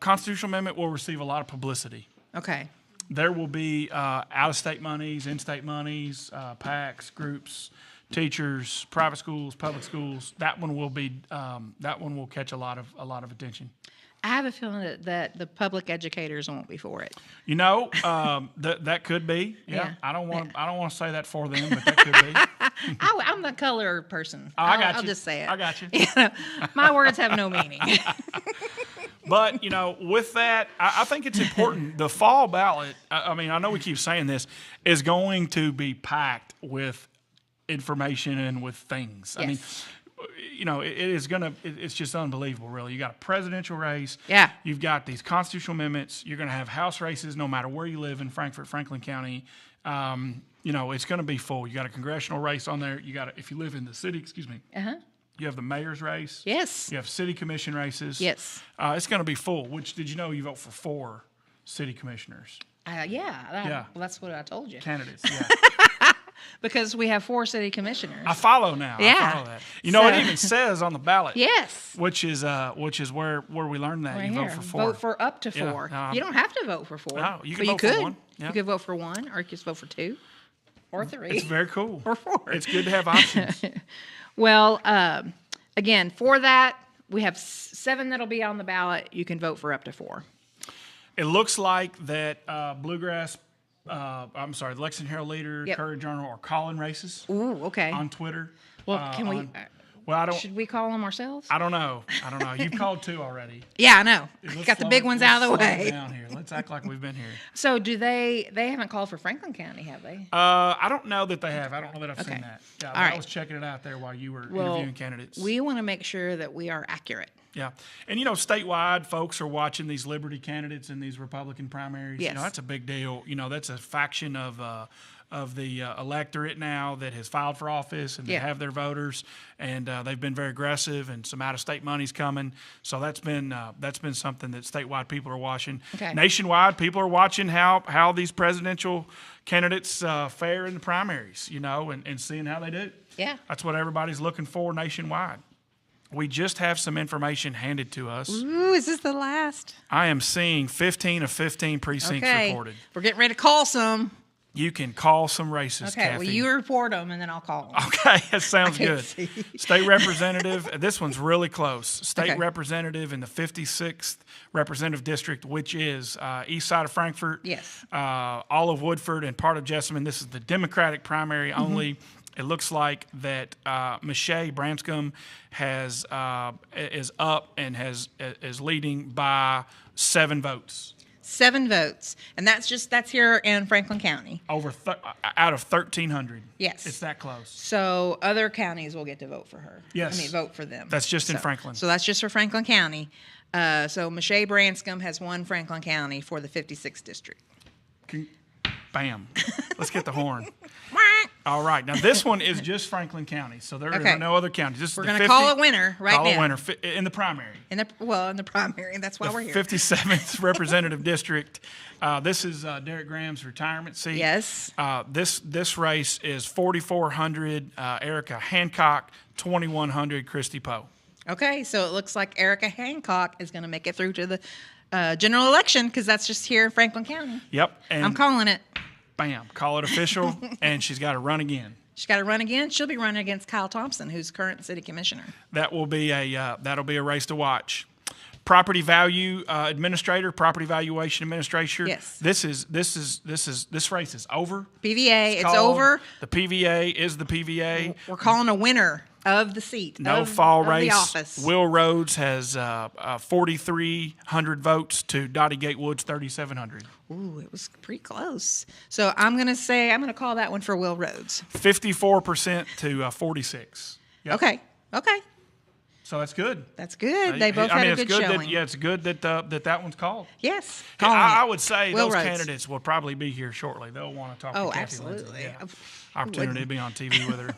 constitutional amendment will receive a lot of publicity. Okay. There will be out-of-state monies, in-state monies, PACs, groups, teachers, private schools, public schools. That one will catch a lot of attention. I have a feeling that the public educators won't be for it. You know, that could be. Yeah. I don't want to say that for them, but that could be. I'm the color person. I got you. I'll just say it. I got you. My words have no meaning. But, you know, with that, I think it's important. The fall ballot, I mean, I know we keep saying this, is going to be packed with information and with things. Yes. I mean, you know, it's just unbelievable, really. You got a presidential race. Yeah. You've got these constitutional amendments. You're going to have House races no matter where you live in Frankfort, Franklin County. You know, it's going to be full. You got a congressional race on there. If you live in the city, you have the mayor's race. Yes. You have city commission races. Yes. It's going to be full, which did you know you vote for 4 city commissioners? Well, that's what I told you. Candidates, yeah. Because we have 4 city commissioners. I follow now. Yeah. I follow that. You know, it even says on the ballot. Yes. Which is where we learned that. Right You here. vote for 4. Vote for up to 4. Yeah, you don't have to vote for 4. No, you but can vote for 1. You Yeah. could vote for 1, or you could vote for 2, or 3. It's very cool. Or 4. It's good to have options. Well, again, for that, we have 7 that'll be on the ballot. You can vote for up to 4. It looks like that Bluegrass, the Lexington Herald Leader, Yep. Courier Journal are calling races. Ooh, okay. On Twitter. Well, can we? Should we call them ourselves? I don't know. You've called 2 already. Yeah, I know. Let's Got the big ones out of the slow it way. down here. Let's act like we've been here. So do they haven't called for Franklin County, have they? I don't know that they have. I don't know that I've Okay. seen that. Yeah, All but I right. was checking it out there while you were interviewing candidates. We want to make sure that we are accurate. Yeah. And, you know, statewide, folks are watching these Liberty candidates in these Republican primaries. Yes. You know, that's a big deal. You know, that's a faction of the electorate now that has filed for office and they have their voters. And they've been very aggressive, and some out-of-state money's coming. So that's been something that statewide people are watching. Okay. Nationwide, people are watching how these presidential candidates fare in the primaries, you know, and seeing how they do. Yeah. That's what everybody's looking for nationwide. We just have some information handed to us. Ooh, is this the last? I am seeing 15 of 15 precincts reported. We're getting ready to call some. you can call some races, Okay, Kathy. well, you report them, and then I'll call them. Okay, that sounds good. see. State representative, this one's really close. State Okay. representative in the 56th representative district, which is east side of Frankfort. Yes. All of Woodford and part of Jessamine. This is the Democratic primary only. It looks like that Michelle Branscombe is up and is leading by 7 votes. 7 votes, and that's here in Franklin County. Over out of 1,300. Yes. It's that close. So other counties will get to vote for her. Yes. I mean, vote for them. That's just in Franklin. So that's just for Franklin County. So Michelle Branscombe has won Franklin County for the 56th district. Bam. Let's get the horn. All right. Now, this one is just Franklin County, so there Okay. are no other counties. This is We're the going to call a winner right call now. a winner in the primary. In the primary, and that's why we're here. 57th representative district. This is Derek Graham's retirement seat. Yes. This race is 4,400 Erica Hancock, 2,100 Christy Poe. Okay, so it looks like Erica Hancock is going to make it through to the general election because that's just here in Franklin County. Yep. And I'm calling it. Bam. Call it official, and she's got to run again. She's got to run again. She'll be running against Kyle Thompson, who's current city commissioner. That'll be a race to watch. Property value administrator, property valuation administrator. Yes. This race is over. PVA, it's called. over. The PVA is the PVA. We're calling a winner of the seat. No of, fall of race. The office. Will Rhodes has 4,300 votes to Dottie Gatewood's 3,700. Ooh, it was pretty close. So I'm going to call that one for Will Rhodes. 54% to 46. Yep. Okay. So that's good. That's good. They both had a good showing. It's good that one's called. Yes. I would say Will those Rhodes. candidates will probably be here shortly. They'll want to talk to Kathy absolutely. Lindsay. Yeah. Opportunity to be on TV with her.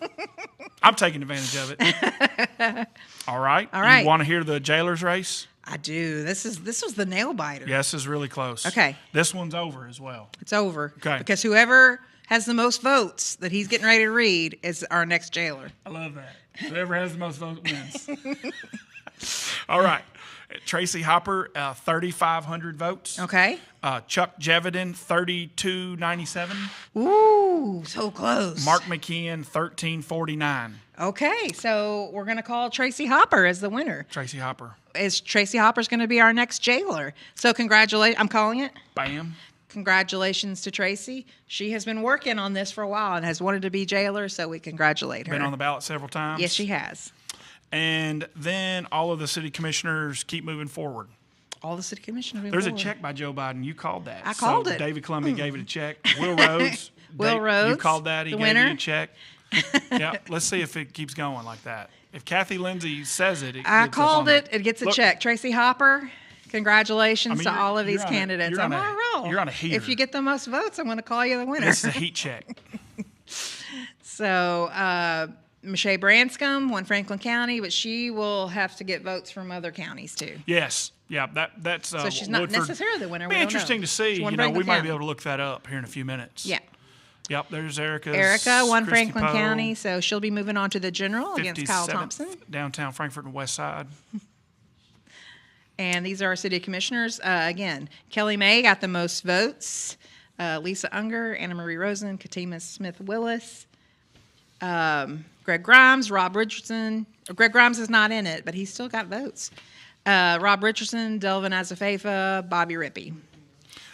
I'm taking advantage of it. All right. You want to hear the jailer's race? I do. This was the nail biter. Yes, this is really close. Okay. This one's over as well. It's over. Okay. Because whoever has the most votes that he's getting ready to read is our next jailer. I love that. Whoever has the most votes wins. All right. Tracy Hopper, 3,500 votes. Okay. Chuck Jevedin, 3,297. Ooh, so close. Mark McKeon, 1,349. Okay, so we're going to call Tracy Hopper as the winner. Tracy Hopper. Tracy Hopper's going to be our next jailer. So congratulations. I'm calling it. Bam. Congratulations to Tracy. She has been working on this for a while and has wanted to be jailer, so we congratulate her. Been on the ballot several times. Yes, she has. And then all of the city commissioners keep moving forward. All the city commissioners. There's a check by Joe Biden. You called that. I called it. David Columbia gave it a check. Will Rhodes. Rhodes. You called that. He the gave winner. you a check. Yeah. Let's see if it keeps going like that. If Kathy Lindsay says it, I called it. It gets a check. Tracy Hopper. Congratulations to all of these candidates. I'm on a roll. You're on a heater. If you get the most votes, I'm going to call you the winner. This is a heat check. So, Michelle Branscombe won Franklin County, but she will have to get votes from other counties too. Yes. Yeah, that's so she's not Woodford. necessarily the winner. Be interesting to see. We might be able to look that up here in a few minutes. Yeah. Yep, there's Erica. Erica won Christy Franklin Poe, County, so she'll be moving on to the general against Kyle Thompson. Downtown Frankfort and West Side. And these are our city commissioners. Again, Kelly May got the most votes. Lisa Unger, Anna Marie Rosen, Katima Smith Willis, Greg Grimes, Rob Richardson. Greg Grimes is not in it, but he's still got votes. Rob Richardson, Delvin Azafefa, Bobby Rippey.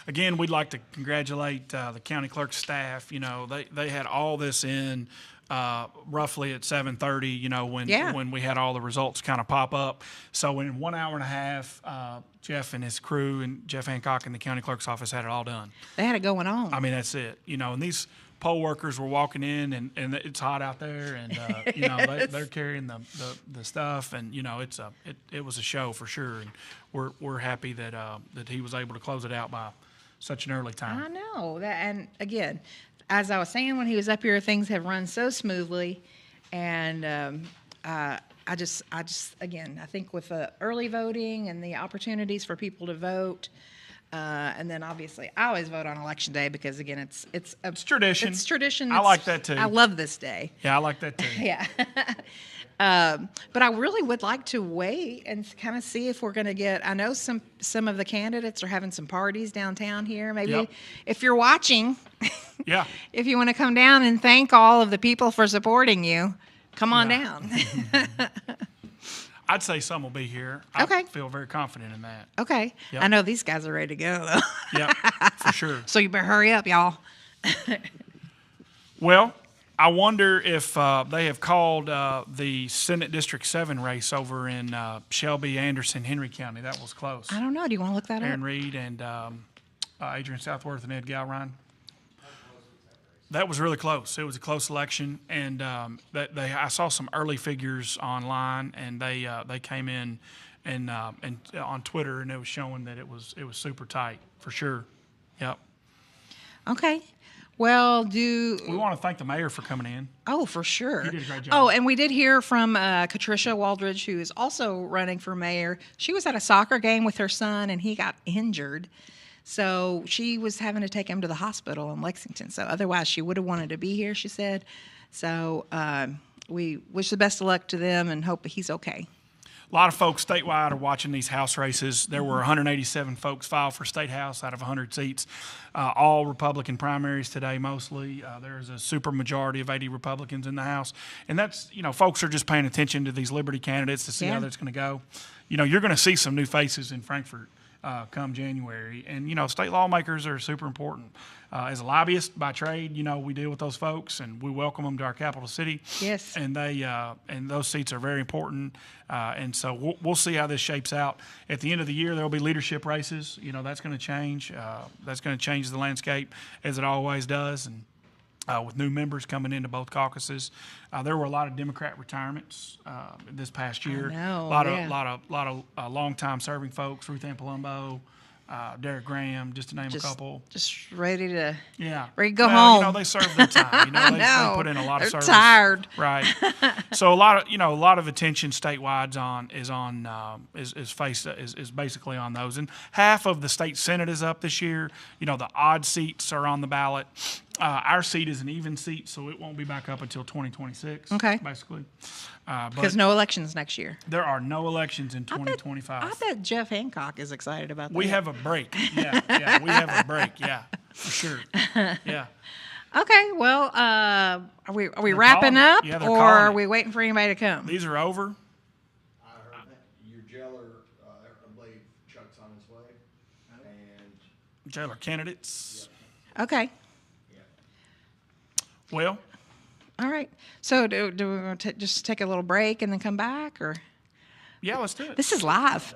Again, we'd like to congratulate the county clerk's staff. You know, they had all this in roughly at 7:30. You know, when we had all the results kind of pop up. So in 1 hour and a half, Jeff and his crew and Jeff Hancock in the county clerk's office had it all done. They had it going on. I mean, that's it. You know, and these poll workers were walking in, and it's hot out there, and you know they're carrying the stuff, and you know it was a show for sure, and we're happy that he was able to close it out by such an early time. I know that, and again, as I was saying when he was up here, things have run so smoothly, and I just again, I think with the early voting and the opportunities for people to vote. And then obviously I always vote on election day because again it's tradition. It's tradition. I like that too. I love this day. Yeah, I like that too. Yeah. But I really would like to wait and kind of see if we're going to get. I know some of the candidates are having some parties downtown here. Maybe if you're watching, if you want to come down and thank all of the people for supporting you, come on down. I'd say some will be here. I feel very confident in that. Okay. Yep. I know these guys are ready to go, though. Yeah, for sure. So you better hurry up, y'all. Well, I wonder if they have called the Senate District 7 race over in Shelby, Anderson, Henry County. That was close. I don't know. Do you want to look that up? Aaron Reed and Adrian Southworth and Ed Galrine. That was really close. It was a close election, and I saw some early figures online, and they came in and on Twitter, and it was showing that it was super tight for sure. Yep. Okay. Well, we want to thank the mayor for coming in. Oh, for sure. He did a great job. Oh, and we did hear from Katricia Waldridge, who is also running for mayor. She was at a soccer game with her son, and he got injured. So she was having to take him to the hospital in Lexington. So otherwise, she would have wanted to be here, she said. So we wish the best of luck to them and hope he's okay. A lot of folks statewide are watching these House races. There were 187 folks filed for State House out of 100 seats. All Republican primaries today, mostly. There's a super majority of 80 Republicans in the House. And that's, folks are just paying attention to these Liberty candidates to see how that's going to go. You're going to see some new faces in Frankfort come January. And, state lawmakers are super important. As a lobbyist by trade, we deal with those folks, and we welcome them to our capital city. Yes. And and those seats are very important. And so we'll see how this shapes out. At the end of the year, there will be leadership races. That's going to change. That's going to change the landscape, as it always does. And with new members coming into both caucuses, there were a lot of Democrat retirements this past year. I know, a lot of long-time serving folks. Ruth Ann Palumbo, Derek Graham, just to name a couple. Just ready to ready to go home. They serve their time. They put in a lot of service. They're tired, right? So a lot of attention statewide is basically on those. And half of the state senate is up this year. The odd seats are on the ballot. Our seat is an even seat, so it won't be back up until 2026. Okay. Basically. Because no elections next year. There are no elections in 2025. I bet Jeff Hancock is excited about that. We have a break. Yeah, we have a break. Yeah, for sure. Yeah. Okay, well, are we wrapping up, or are we waiting for anybody to come? These are over. I heard that your jailer, I believe Chuck's on his way, and jailer candidates. Okay. Well, all right. So do we want to just take a little break and then come back, or? Yeah, let's do it. This is live.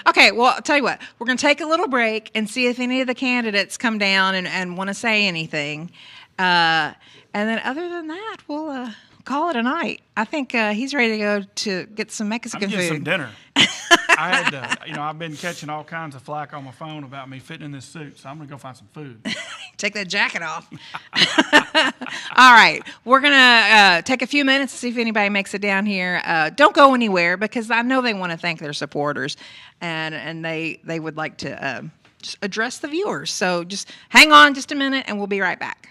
Okay, well, I'll tell you what. We're going to take a little break and see if any of the candidates come down and want to say anything. And then other than that, we'll call it a night. I think he's ready to go to get some Mexican food. Some dinner. I had, I've been catching all kinds of flack on my phone about me fitting in this suit, so I'm going to go find some food. Take that jacket off. All right. We're going to take a few minutes to see if anybody makes it down here. Don't go anywhere, because I know they want to thank their supporters, and they would like to just address the viewers. So just hang on just a minute, and we'll be right back.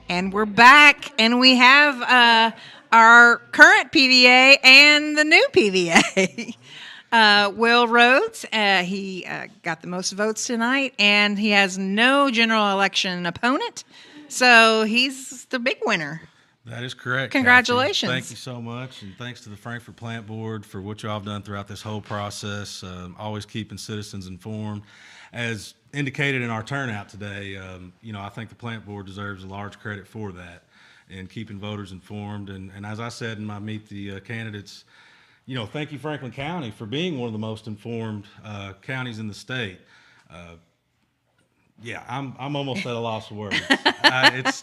And we're back, and we have our current PVA and the new PVA. Will Rhodes, he got the most votes tonight, and he has no general election opponent, so he's the big winner. That is correct. Congratulations. Kathy. Thank you so much, and thanks to the Frankfort Plant Board for what y'all have done throughout this whole process, always keeping citizens informed. As indicated in our turnout today, I think the Plant Board deserves a large credit for that and keeping voters informed. And as I said in my Meet the Candidates, thank you, Franklin County, for being one of the most informed counties in the state. I'm almost at a loss of words.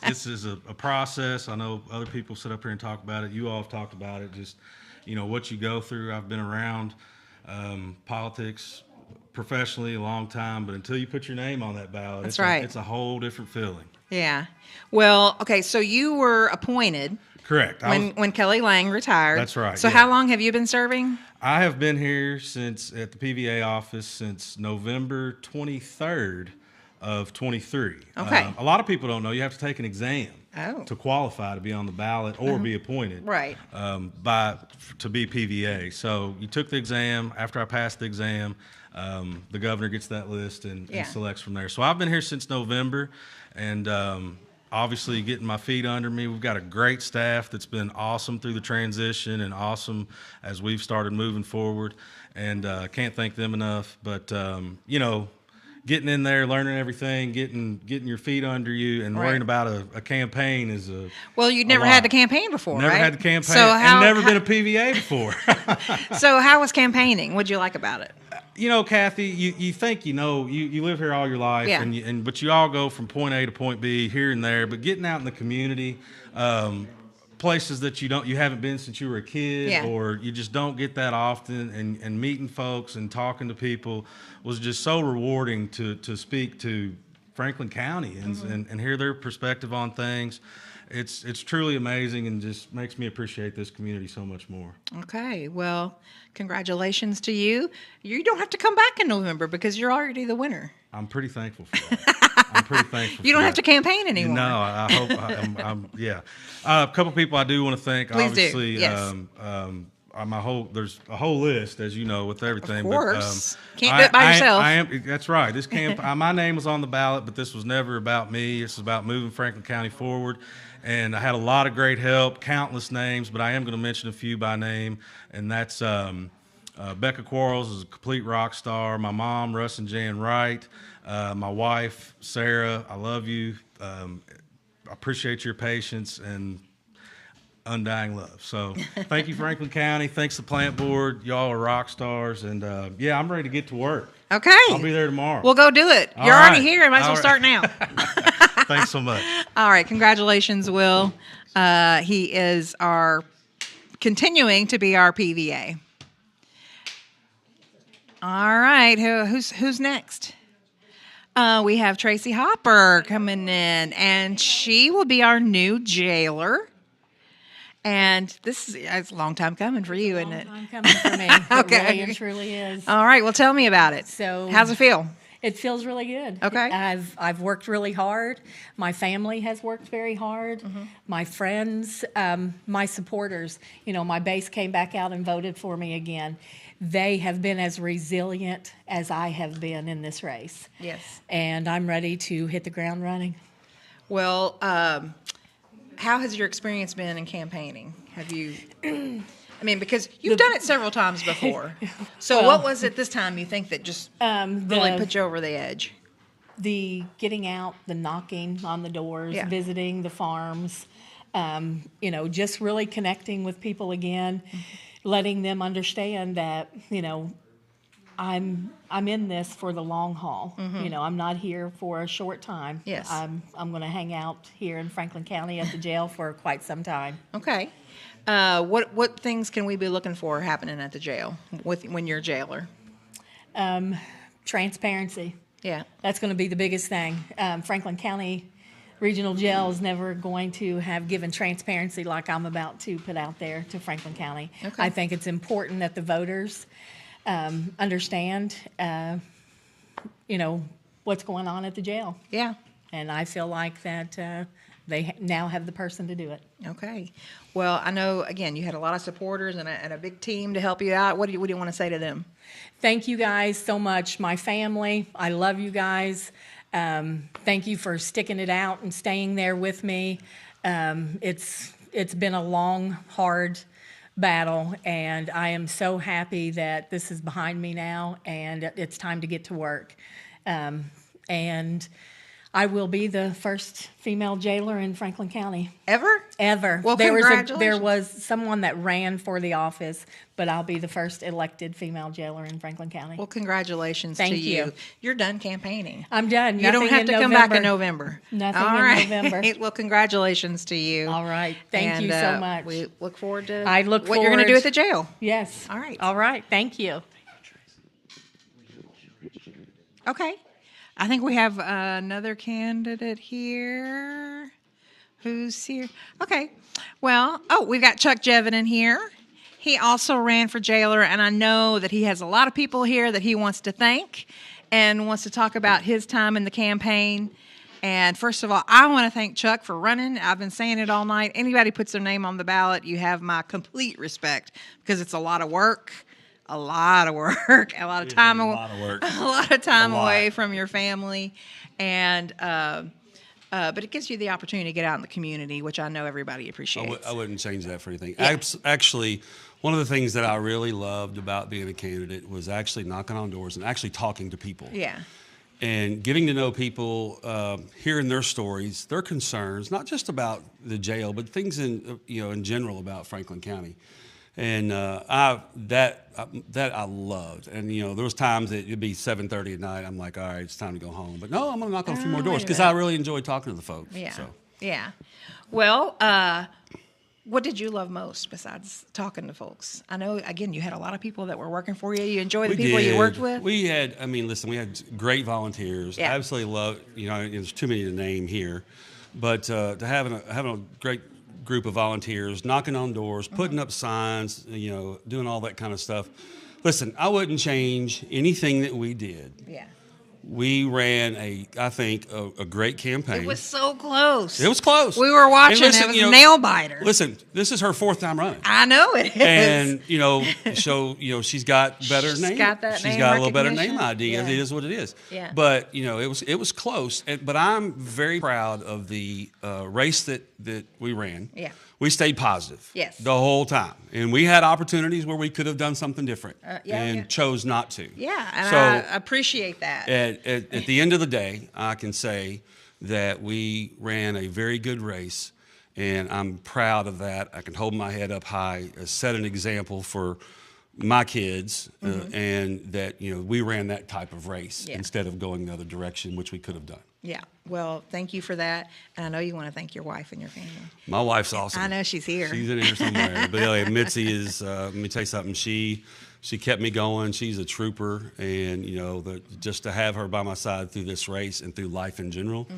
This is a process. I know other people sit up here and talk about it. You all have talked about it. Just, what you go through. I've been around politics professionally a long time, but until you put your name on that ballot, That's right. It's a whole different feeling. Yeah. Well, okay, so you were appointed. Correct. When Kelly Lang retired. That's right. So how long have you been serving? I have been here at the PVA office since November 23rd of 23. Okay. A lot of people don't know you have to take an exam to qualify to be on the ballot or be appointed. Right. To be PVA. So you took the exam. After I passed the exam, the governor gets that list and selects from there. So I've been here since November, and obviously getting my feet under me. We've got a great staff that's been awesome through the transition and awesome as we've started moving forward, and can't thank them enough. But getting in there, learning everything, getting your feet under you, and worrying about a campaign is a well. You'd never had the campaign before, never right? had the campaign, and never been a PVA before. So how was campaigning? What'd you like about it? Kathy, you think you live here all your life, but you all go from point A to point B here and there. But getting out in the community, places that you haven't been since you were a kid, or you just don't get that often, and meeting folks and talking to people was just so rewarding to speak to Franklin County and hear their perspective on things. It's truly amazing and just makes me appreciate this community so much more. Okay, well, congratulations to you. You don't have to come back in November because you're already the winner. I'm pretty thankful for that. I'm pretty thankful. You don't have to campaign anymore. No, I hope. I'm a couple people I do want to thank. Please obviously, do. Yes. There's a whole list, as you know, with everything. Of course. Can't do it by yourself. That's right. This my name was on the ballot, but this was never about me. This is about moving Franklin County forward. And I had a lot of great help, countless names, but I am going to mention a few by name. And that's Becca Quarles is a complete rock star. My mom, Russ and Jan Wright. My wife, Sarah, I love you. I appreciate your patience and undying love. So thank you, Franklin County. Thanks to the Plant Board. Y'all are rock stars. And I'm ready to get to work. Okay. I'll be there tomorrow. We'll go do it. You're already here. Might as well start now. Thanks so much. All right. Congratulations, Will. He is continuing to be our PVA. All right. Who's next? We have Tracy Hopper coming in, and she will be our new jailer. And this is a long time coming for you, isn't it? Long time coming for me. Okay. It really and truly is. All right. Well, tell me about it. So, how's it feel? It feels really good. Okay. I've worked really hard. My family has worked very hard. Mm-hmm. My friends, my supporters, my base came back out and voted for me again. They have been as resilient as I have been in this race. Yes. And I'm ready to hit the ground running. Well, how has your experience been in campaigning? Have you, because you've done it several times before. So what was it this time you think that just really put you over the edge? The getting out, the knocking on the doors, visiting the farms, just really connecting with people again, letting them understand that, I'm in this for the long haul. Mm-hmm. I'm not here for a short time. Yes. I'm going to hang out here in Franklin County at the jail for quite some time. Okay. What things can we be looking for happening at the jail when you're a jailer? Transparency. Yeah. That's going to be the biggest thing. Franklin County Regional Jail is never going to have given transparency like I'm about to put out there to Franklin County. Okay. I think it's important that the voters understand, what's going on at the jail. Yeah. And I feel like that they now have the person to do it. Okay. Well, I know, again, you had a lot of supporters and a big team to help you out. What do you want to say to them? Thank you guys so much. My family, I love you guys. Thank you for sticking it out and staying there with me. It's been a long, hard battle, and I am so happy that this is behind me now, and it's time to get to work. And I will be the first female jailer in Franklin County. Ever? Ever. Well, There was someone that ran for the office, but I'll be the first elected female jailer in Franklin County. Well, congratulations Thank to you. you. You're done campaigning. I'm done. You don't have to come back in November. Nothing All in right. November. Well, congratulations to you. All right. Thank you so much. We look forward to what you're going to do at the jail. Yes. All right. All right. Thank you. Okay. I think we have another candidate here. Who's here? Okay. Well, we've got Chuck Jevin here. He also ran for jailer, and I know that he has a lot of people here that he wants to thank and wants to talk about his time in the campaign. And first of all, I want to thank Chuck for running. I've been saying it all night. Anybody puts their name on the ballot, you have my complete respect because it's a lot of work. A lot of work, a lot of time, a lot of time away from your family, and but it gives you the opportunity to get out in the community, which I know everybody appreciates. I wouldn't change that for anything. Yeah. Actually, one of the things that I really loved about being a candidate was actually knocking on doors and actually talking to people. Yeah. And getting to know people, hearing their stories, their concerns, not just about the jail, but things in general about Franklin County. And that I loved. And there was times that it'd be 7:30 at night. I'm like, all right, it's time to go home. But no, I'm gonna knock on a few more doors because I really enjoyed talking to the folks. Yeah. So. Yeah. Well, what did you love most besides talking to folks? I know, again, you had a lot of people that were working for you. You enjoyed the people you worked with? We had, listen, we had great volunteers. Yeah. I absolutely loved, there's too many to name here. But to having a great group of volunteers, knocking on doors, putting up signs, doing all that kind of stuff. Listen, I wouldn't change anything that we did. Yeah. We ran I think a great campaign. It was so close. It was close. We were watching. Listen, it was a nail biter. Listen, this is her 4th time running. I know it is. And she's got better name. She's got that She's name got a little better recognition. name ID. Yeah. It is what it is. Yeah. But it was close. But I'm very proud of the race that we ran. Yeah. We stayed positive. Yes. The whole time, and we had opportunities where we could have done something different, and chose not to. Yeah, and so, I appreciate that. At the end of the day, I can say that we ran a very good race, and I'm proud of that. I can hold my head up high, set an example for my kids, and that we ran that type of race instead of going the other direction, which we could have done. Yeah. Well, thank you for that. And I know you want to thank your wife and your family. My wife's awesome. I know she's here. She's in here somewhere. But Mitzi is, let me tell you something, she kept me going. She's a trooper. And, just to have her by my side through this race and through life in general,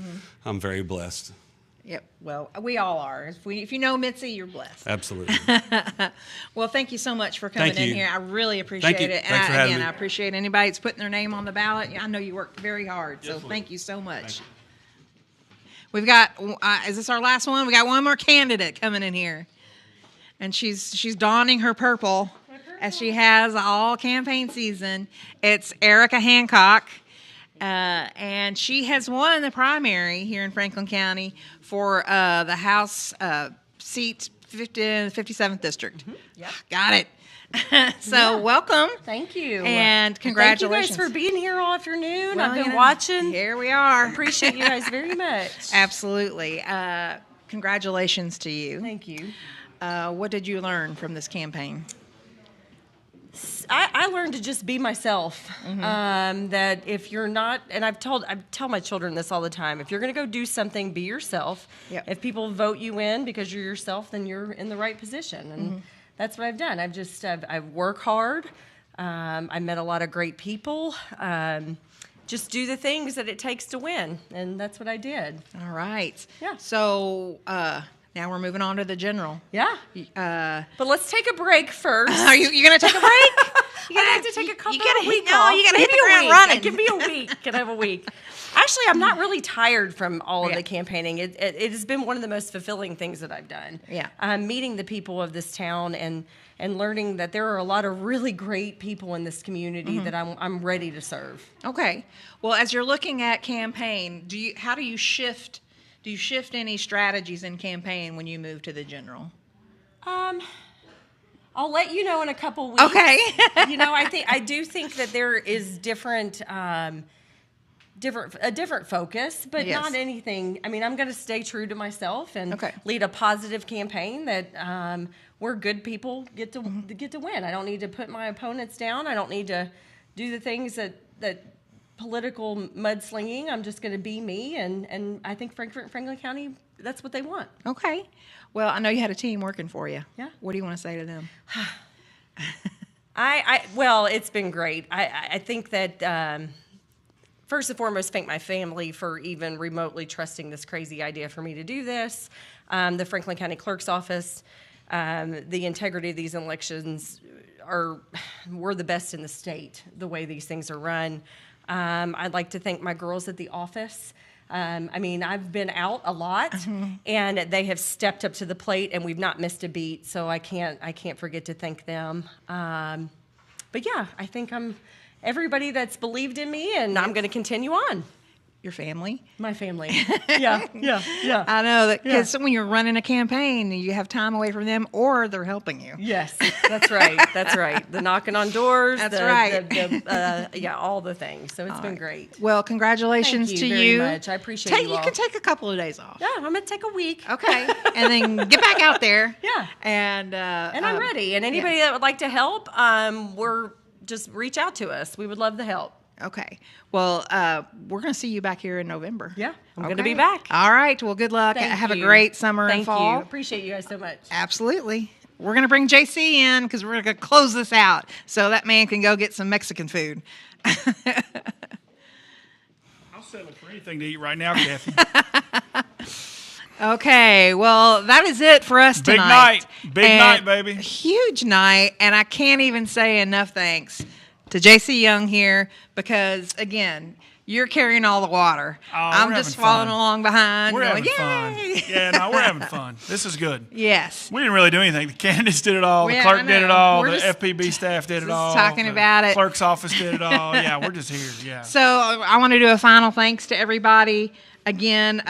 I'm very blessed. Yep. Well, we all are. If you know Mitzi, you're blessed. Absolutely. Well, thank you so much for coming in here. I really appreciate it. And Thanks for having me. I appreciate anybody that's putting their name on the ballot. I know you worked very hard, so thank you so much. We've got, is this our last one? We got one more candidate coming in here. And she's donning her purple as she has all campaign season. It's Erica Hancock. And she has won the primary here in Franklin County for the House seat 57th District. Yep. Got it. So welcome. Thank you. And congratulations. Thank you guys for being here all afternoon. Well, I've been watching. Here we are. Appreciate you guys very much. Absolutely. Congratulations to you. Thank you. What did you learn from this campaign? I learned to just be myself. That if you're not, and I tell my children this all the time, if you're going to go do something, be yourself. Yep. If people vote you in because you're yourself, then you're in the right position. And that's what I've done. I work hard. I met a lot of great people. Just do the things that it takes to win. And that's what I did. All right. Yeah. So, now we're moving on to the general. Yeah. But let's take a break first. Are you going to take a break? I'd like to take a couple you gotta, of weeks no, off. you gotta hit Maybe the a ground week. running. Give me a week. Can I have a week? Actually, I'm not really tired from all of the campaigning. It has been one of the most fulfilling things that I've done. Yeah. Meeting the people of this town and learning that there are a lot of really great people in this community that I'm ready to serve. Okay. Well, as you're looking at campaign, how do you shift? Do you shift any strategies in campaign when you move to the general? I'll let you know in a couple weeks. Okay. I do think that there is a different focus, but not anything. I mean, I'm going to stay true to myself and lead a positive campaign that where good people get to win. I don't need to put my opponents down. I don't need to do the things that political mudslinging. I'm just going to be me, and I think Franklin County, that's what they want. Okay. Well, I know you had a team working for you. Yeah. What do you want to say to them? Well, it's been great. I think that first and foremost, thank my family for even remotely trusting this crazy idea for me to do this. The Franklin County Clerk's Office, the integrity of these elections we're the best in the state, the way these things are run. I'd like to thank my girls at the office. I've been out a lot, and they have stepped up to the plate, and we've not missed a beat. So I can't forget to thank them. But yeah, I think everybody that's believed in me, and I'm going to continue on. Your family? My family. Yeah. I know that because when you're running a campaign, you have time away from them, or they're helping you. Yes, that's right. That's right. The knocking on doors. That's right. All the things. So it's been great. Well, congratulations Thank to you. Very much. I appreciate you all. You can take a couple of days off. Yeah, I'm going to take a week. Okay. And then get back out there. Yeah. And I'm ready. And anybody that would like to help, just reach out to us. We would love the help. Okay. Well, we're going to see you back here in November. Yeah, I'm going to be back. All right. Well, good luck. Have a great summer and fall. Thank you. Appreciate you guys so much. Absolutely. We're going to bring JC in because we're going to close this out so that man can go get some Mexican food. I'll settle for anything to eat right now, Kathy. Okay, well, that is it for us tonight. Big night, baby. Huge night, and I can't even say enough thanks to JC Young here because, again, you're carrying all the water. I'm just following along behind. We're going, having yay! fun. Yeah, no, we're having fun. This is good. Yes. We didn't really do anything. The candidates did it all. The clerk did it all. The FPB staff did it all. Talking about it. Clerk's office did it all. Yeah, we're just here. Yeah. So I want to do a final thanks to everybody. Again,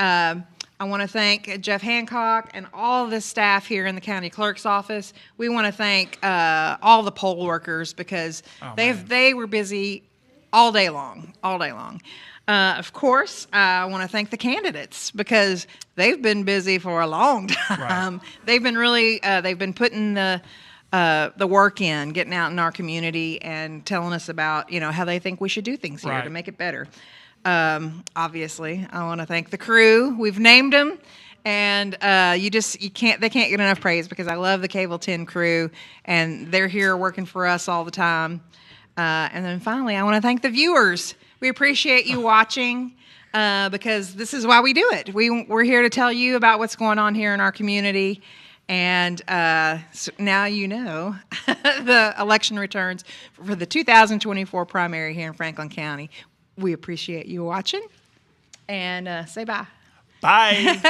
I want to thank Jeff Hancock and all the staff here in the county clerk's office. We want to thank all the poll workers because they were busy all day long. Of course, I want to thank the candidates because they've been busy for a long time. Right. They've been putting the work in, getting out in our community and telling us about how they think we should do things here to make it better. Obviously, I want to thank the crew. We've named them, and they can't get enough praise because I love the Cable 10 crew, and they're here working for us all the time. And then finally, I want to thank the viewers. We appreciate you watching because this is why we do it. We're here to tell you about what's going on here in our community. And so now you know the election returns for the 2024 primary here in Franklin County. We appreciate you watching, and say bye. Bye.